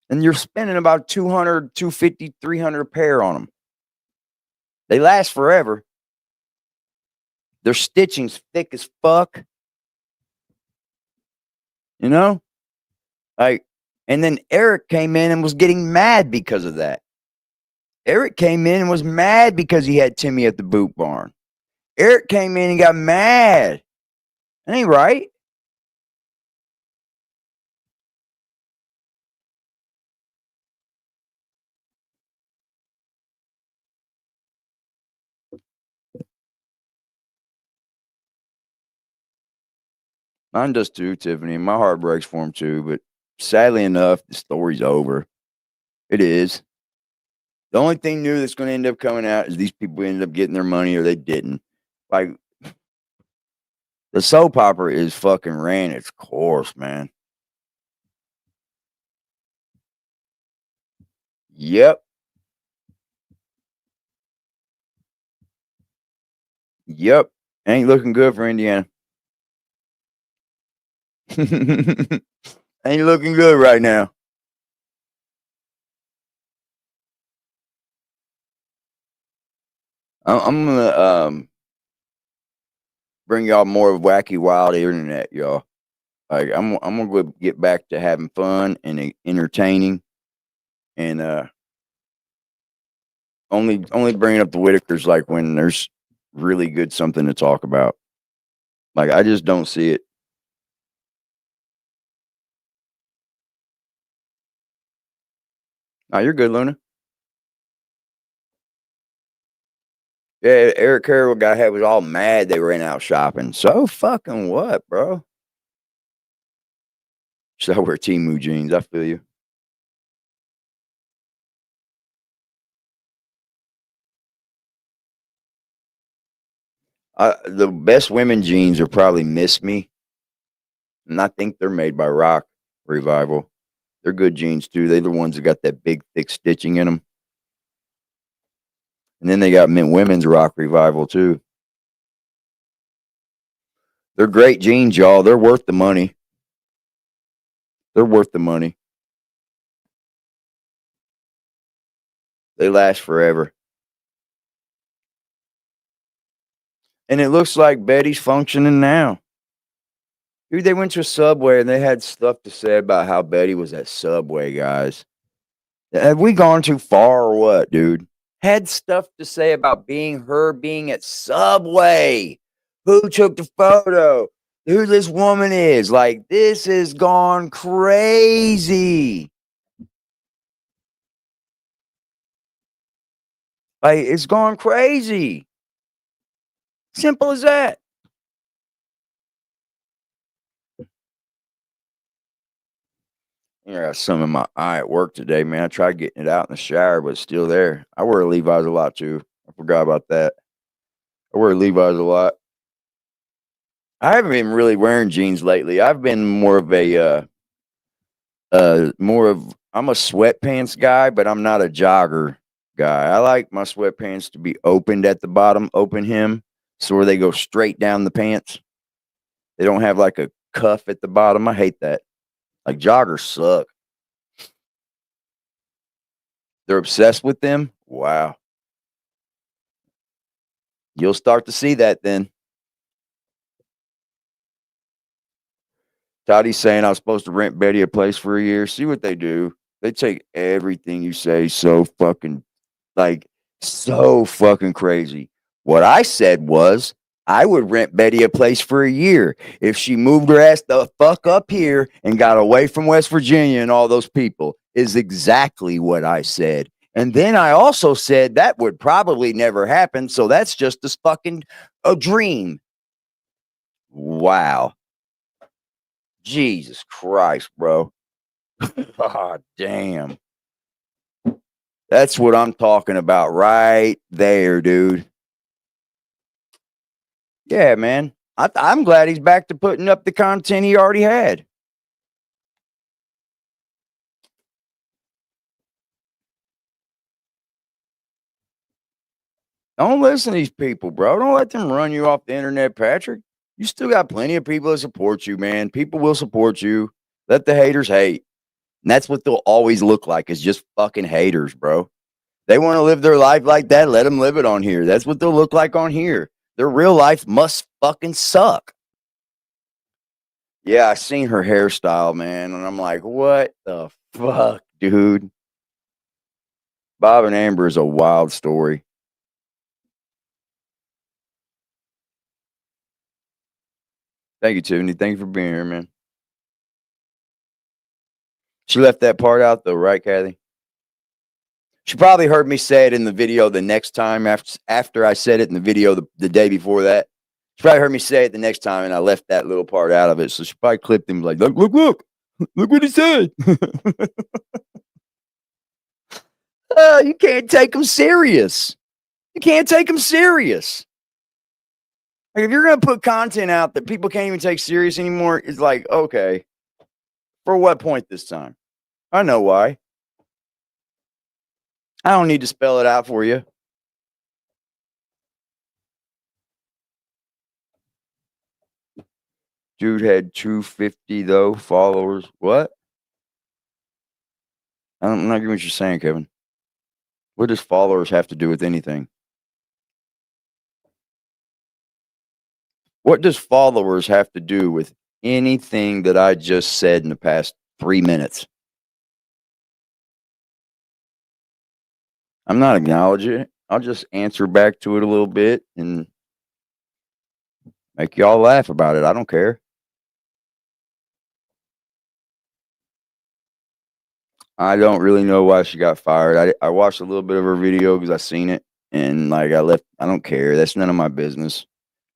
And you're spending about 200, 250, 300 a pair on them. They last forever. Their stitching's thick as fuck. You know? Like, and then Eric came in and was getting mad because of that. Eric came in and was mad because he had Timmy at the boot barn. Eric came in and got mad. That ain't right. Mine does too, Tiffany. My heart breaks for him too, but sadly enough, the story's over. It is. The only thing new that's going to end up coming out is these people ended up getting their money or they didn't. Like, the soap opera is fucking ran its course, man. Yep. Yep. Ain't looking good for Indiana. Ain't looking good right now. I'm gonna bring y'all more wacky, wild internet, y'all. Like I'm gonna go get back to having fun and entertaining, and only bringing up the Whittakers like when there's really good something to talk about. Like I just don't see it. Oh, you're good, Luna. Yeah, Eric Carroll guy was all mad they ran out shopping. So fucking what, bro? Should I wear Temu jeans? I feel you. The best women jeans are probably Miss Me, and I think they're made by Rock Revival. They're good jeans too. They're the ones that got that big, thick stitching in them. And then they got women's Rock Revival too. They're great jeans, y'all. They're worth the money. They're worth the money. They last forever. And it looks like Betty's functioning now. Dude, they went to a Subway and they had stuff to say about how Betty was at Subway, guys. Have we gone too far or what, dude? Had stuff to say about being at Subway. Who took the photo? Who this woman is. Like, this has gone crazy. Like, it's gone crazy. Simple as that. Yeah, I got some in my eye at work today, man. I tried getting it out in the shower, but it's still there. I wear Levi's a lot too. I forgot about that. I wear Levi's a lot. I haven't been really wearing jeans lately. I've been more of a I'm a sweatpants guy, but I'm not a jogger guy. I like my sweatpants to be opened at the bottom, open hem, so where they go straight down the pants. They don't have like a cuff at the bottom. I hate that. Like joggers suck. They're obsessed with them. Wow. You'll start to see that then. Toddy's saying I was supposed to rent Betty a place for a year. See what they do. They take everything you say so fucking crazy. What I said was I would rent Betty a place for a year if she moved her ass the fuck up here and got away from West Virginia and all those people, is exactly what I said. And then I also said that would probably never happen. So that's just a dream. Wow. Jesus Christ, bro. God damn. That's what I'm talking about right there, dude. Yeah, man. I'm glad he's back to putting up the content he already had. Don't listen to these people, bro. Don't let them run you off the internet, Patrick. You still got plenty of people that support you, man. People will support you. Let the haters hate. And that's what they'll always look like, is just fucking haters, bro. They want to live their life like that. Let them live it on here. That's what they'll look like on here. Their real life must fucking suck. Yeah, I seen her hairstyle, man. And I'm like, what the fuck, dude? Bob and Amber is a wild story. Thank you, Tiffany. Thank you for being here, man. She left that part out, though, right, Kathy? She probably heard me say it in the video the next time after I said it in the video the day before that. She probably heard me say it the next time, and I left that little part out of it. So she probably clipped him like, look what he said. You can't take him serious. You can't take him serious. Like, if you're going to put content out that people can't even take serious anymore, it's like, okay, for what point this time? I know why. I don't need to spell it out for you. Dude had 250 though followers. What? I'm not getting what you're saying, Kevin. What does followers have to do with anything? What does followers have to do with anything that I just said in the past 3 minutes? I'm not acknowledging it. I'll just answer back to it a little bit and make y'all laugh about it. I don't care. I don't really know why she got fired. I watched a little bit of her video because I seen it, and like I left. I don't care. That's none of my business.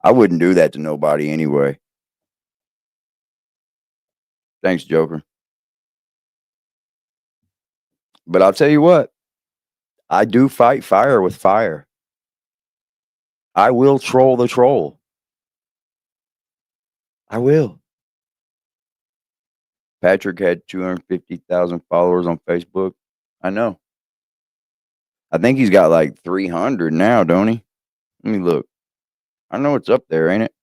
I wouldn't do that to nobody anyway. Thanks, Joker. But I'll tell you what, I do fight fire with fire. I will troll the troll. I will. Patrick had 250,000 followers on Facebook. I know. I think he's got like 300 now, don't he? Let me look. I know it's up there, ain't it?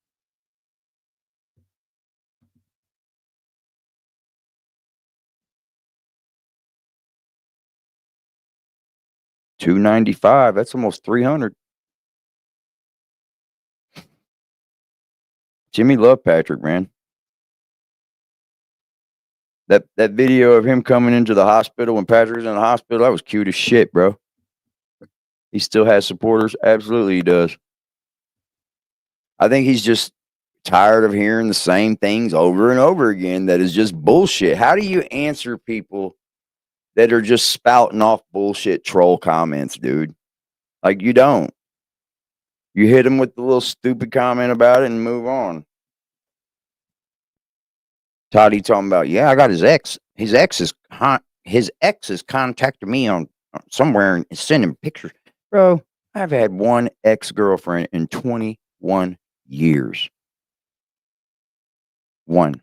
$295. That's almost 300. Jimmy loved Patrick, man. That video of him coming into the hospital when Patrick was in the hospital, that was cute as shit, bro. He still has supporters. Absolutely, he does. I think he's just tired of hearing the same things over and over again. That is just bullshit. How do you answer people that are just spouting off bullshit troll comments, dude? Like, you don't. You hit them with the little stupid comment about it and move on. Toddy talking about, yeah, I got his ex. His ex is contacted me on somewhere and sending pictures. Bro, I've had one ex-girlfriend in 21 years. One.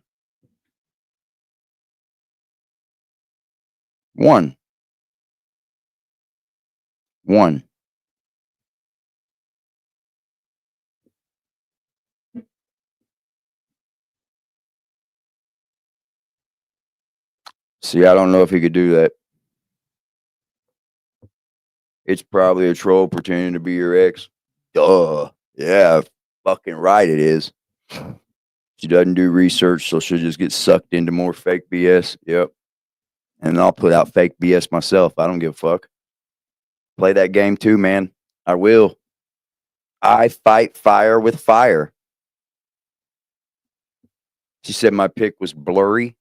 See, I don't know if he could do that. It's probably a troll pretending to be your ex. Duh. Yeah, fucking right it is. She doesn't do research, so she'll just get sucked into more fake BS. Yep. And I'll put out fake BS myself. I don't give a fuck. Play that game too, man. I will. I fight fire with fire. She said my pic was blurry.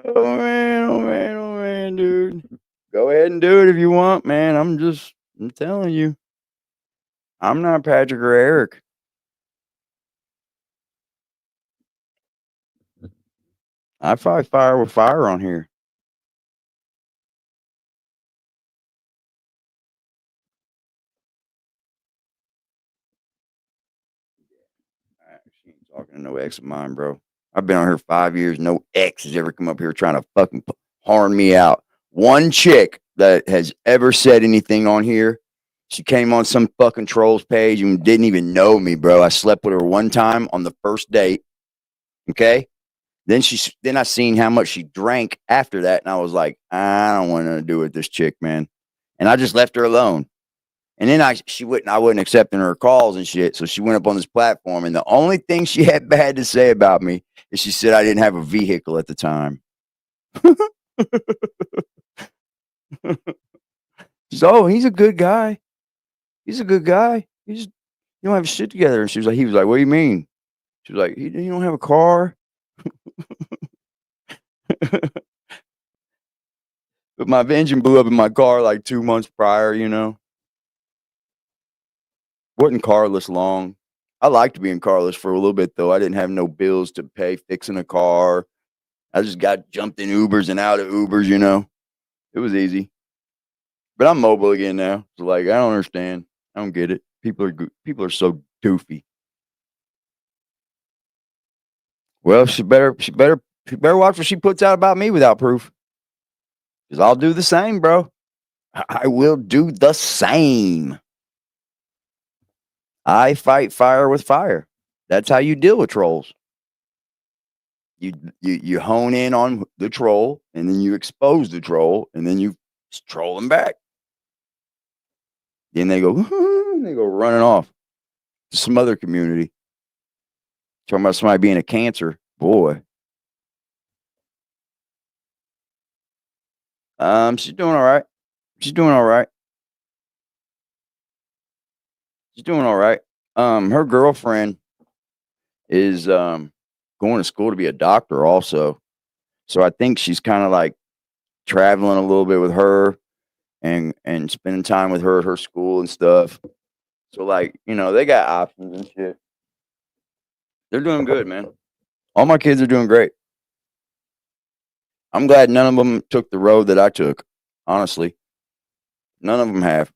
Oh man, dude. Go ahead and do it if you want, man. I'm telling you. I'm not Patrick or Eric. I fight fire with fire on here. She ain't talking to no ex of mine, bro. I've been on here 5 years. No ex has ever come up here trying to fucking harm me out. One chick that has ever said anything on here, she came on some fucking trolls page and didn't even know me, bro. I slept with her one time on the first date. Okay. Then I seen how much she drank after that, and I was like, I don't want to do with this chick, man. And I just left her alone. And then I wasn't accepting her calls and shit. So she went up on this platform, and the only thing she had bad to say about me is she said I didn't have a vehicle at the time. So he's a good guy. He's a good guy. You don't have shit together. And he was like, what do you mean? She was like, you don't have a car? But my engine blew up in my car like 2 months prior, you know. Wasn't carless long. I liked being carless for a little bit, though. I didn't have no bills to pay fixing a car. I just jumped in Ubers and out of Ubers, you know. It was easy. But I'm mobile again now. So, like, I don't understand. I don't get it. People are so doofy. Well, she better watch what she puts out about me without proof. Because I'll do the same, bro. I will do the same. I fight fire with fire. That's how you deal with trolls. You hone in on the troll, and then you expose the troll, and then you troll them back. Then they go running off to some other community. Talking about somebody being a cancer, boy. She's doing all right. She's doing all right. She's doing all right. Her girlfriend is going to school to be a doctor also. So I think she's kind of like traveling a little bit with her and spending time with her at her school and stuff. So like, you know, they got options and shit. They're doing good, man. All my kids are doing great. I'm glad none of them took the road that I took, honestly. None of them have.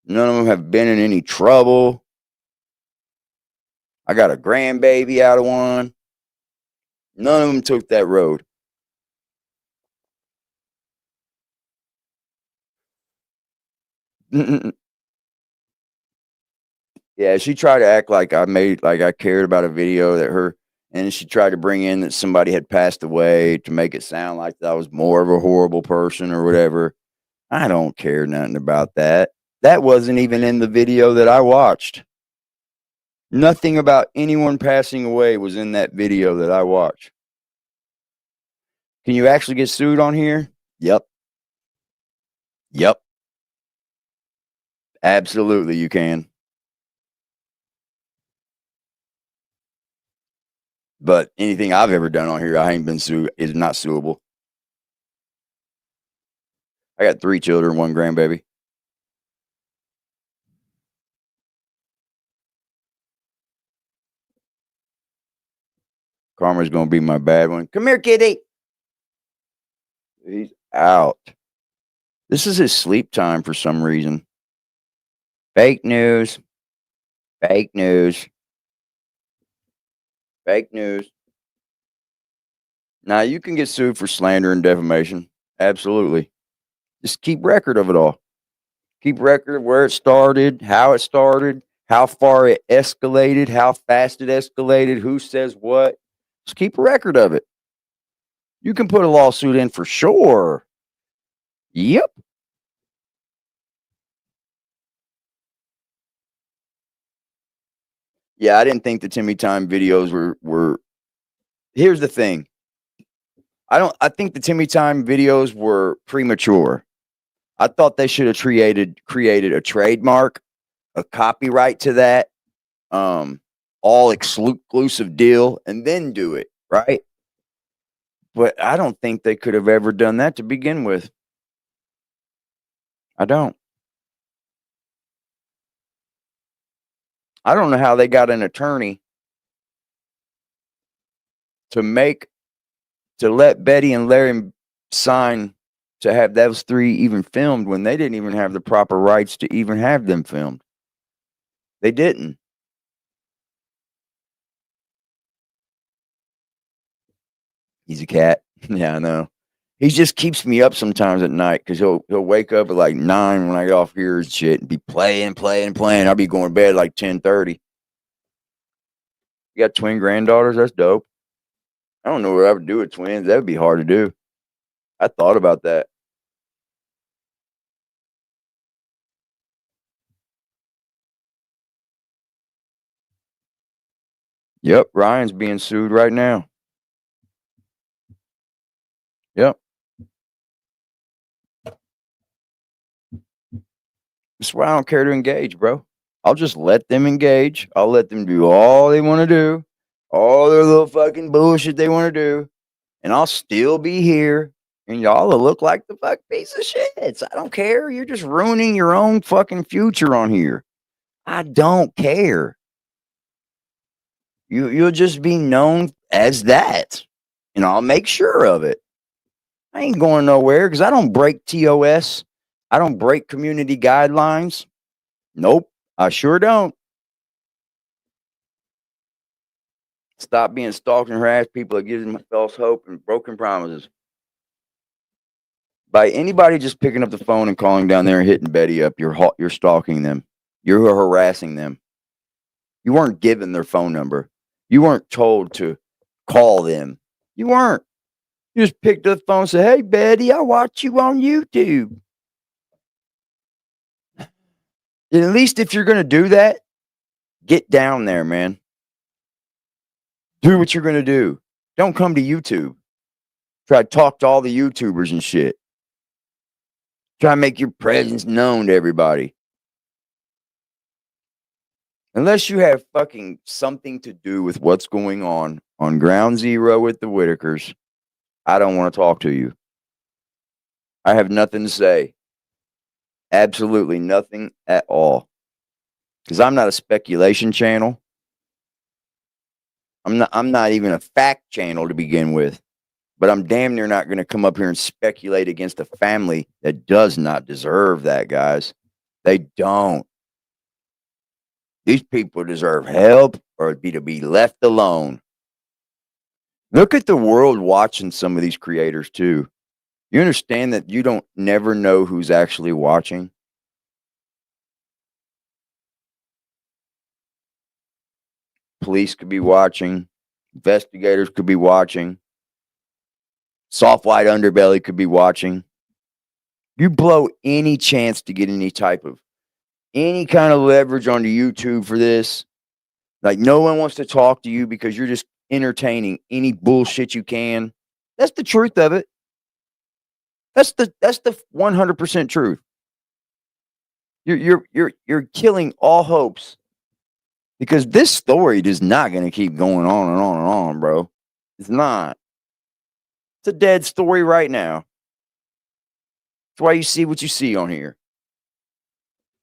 None of them have been in any trouble. I got a grandbaby out of one. None of them took that road. Yeah, she tried to act like I cared about a video that and she tried to bring in that somebody had passed away to make it sound like I was more of a horrible person or whatever. I don't care nothing about that. That wasn't even in the video that I watched. Nothing about anyone passing away was in that video that I watched. Can you actually get sued on here? Yep. Absolutely, you can. But anything I've ever done on here, I ain't been sued, is not suable. I got 3 children, 1 grandbaby. Karma's gonna be my bad one. Come here, kitty. He's out. This is his sleep time for some reason. Fake news. Fake news. Fake news. Now, you can get sued for slander and defamation. Absolutely. Just keep record of it all. Keep record of where it started, how far it escalated, how fast it escalated, who says what. Just keep a record of it. You can put a lawsuit in for sure. Yep. Yeah, I didn't think the Timmy Time videos were. Here's the thing. I think the Timmy Time videos were premature. I thought they should have created a trademark, a copyright to that, all exclusive deal, and then do it, right? But I don't think they could have ever done that to begin with. I don't. I don't know how they got an attorney to let Betty and Larry sign to have those 3 even filmed when they didn't even have the proper rights to even have them filmed. They didn't. He's a cat. Yeah, I know. He just keeps me up sometimes at night because he'll wake up at like 9 when I get off here and shit and be playing. I'll be going to bed like 10:30. You got twin granddaughters? That's dope. I don't know what I would do with twins. That would be hard to do. I thought about that. Yep, Ryan's being sued right now. Yep. That's why I don't care to engage, bro. I'll just let them engage. I'll let them do all they want to do, all their little fucking bullshit they want to do, and I'll still be here, and y'all will look like the fuck piece of shits. I don't care. You're just ruining your own fucking future on here. I don't care. You'll just be known as that, and I'll make sure of it. I ain't going nowhere because I don't break TOS. I don't break community guidelines. Nope, I sure don't. Stop being stalked and harassed people that gives them false hope and broken promises. By anybody just picking up the phone and calling down there and hitting Betty up, you're stalking them. You're harassing them. You weren't given their phone number. You weren't told to call them. You weren't. You just picked up the phone and said, "Hey, Betty, I watch you on YouTube." At least if you're going to do that, get down there, man. Do what you're going to do. Don't come to YouTube. Try to talk to all the YouTubers and shit. Try to make your presence known to everybody. Unless you have fucking something to do with what's going on Ground Zero with the Whittakers, I don't want to talk to you. I have nothing to say. Absolutely nothing at all. Because I'm not a speculation channel. I'm not even a fact channel to begin with. But I'm damn near not going to come up here and speculate against a family that does not deserve that, guys. They don't. These people deserve help or to be left alone. Look at the world watching some of these creators too. You understand that you don't never know who's actually watching? Police could be watching. Investigators could be watching. Soft white underbelly could be watching. You blow any chance to get any kind of leverage onto YouTube for this. Like no one wants to talk to you because you're just entertaining any bullshit you can. That's the truth of it. That's the 100% truth. You're killing all hopes because this story is not going to keep going on and on and on, bro. It's not. It's a dead story right now. That's why you see what you see on here.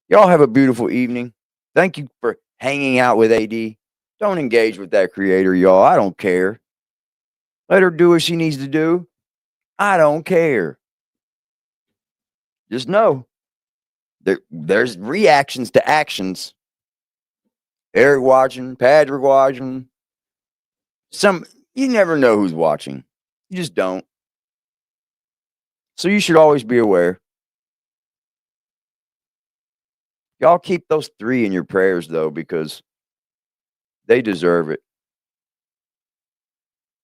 Y'all have a beautiful evening. Thank you for hanging out with AD. Don't engage with that creator, y'all. I don't care. Let her do what she needs to do. I don't care. Just know there's reactions to actions. Eric watching, Patrick watching. You never know who's watching. You just don't. So you should always be aware. Y'all keep those 3 in your prayers, though, because they deserve it.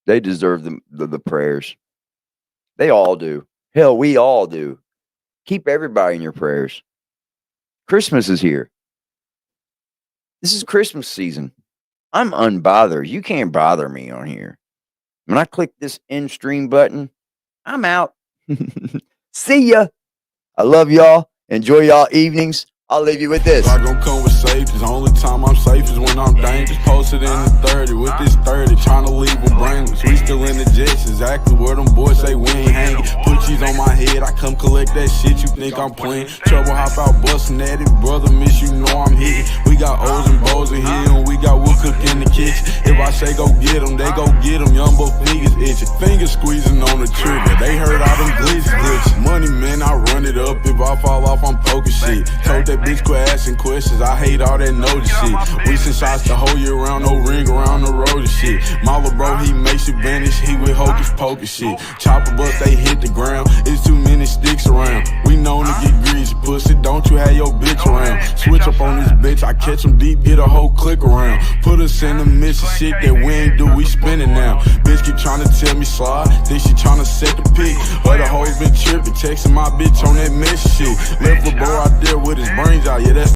They deserve the prayers. They all do. Hell, we all do. Keep everybody in your prayers. Christmas is here. This is Christmas season. I'm unbothered. You can't bother me on here. When I click this end stream button, I'm out. See ya. I love y'all. Enjoy y'all evenings. I'll leave you with this. I gon' come with safety. The only time I'm safe is when I'm dangerous. Posted in the 30 with this 30, trying to leave them brainless. We still in the jets, exactly where them boys say we ain't hanging. Put cheese on my head, I come collect that shit. You think I'm playing? Trouble hop out busting at it, brother. Miss you know I'm hitting. We got O's and Bo's in here, and we got wood cook in the kitchen. If I say go get them, they go get them. Young boy fingers itching, fingers squeezing on the trigger. They heard all them glitch. Money man, I run it up. If I fall off, I'm poking shit. Told that bitch quit asking questions. I hate all that notice shit. We send shots the whole year round, no ring around the road and shit. Mama bro, he makes it vanish. He with hocus pocus shit. Chopper bust, they hit the ground. It's too many sticks around. We known to get greasy, pussy. Don't you have your bitch around? Switch up on this bitch. I catch him deep, get a whole click around. Put us in the midst of shit that we ain't do. We spinning now. Bitch keep trying to tell me slide. Think she trying to set the pick. Other hoes been tripping, texting my bitch on that mess shit. Left a bro out there with his brains out. Yeah, that's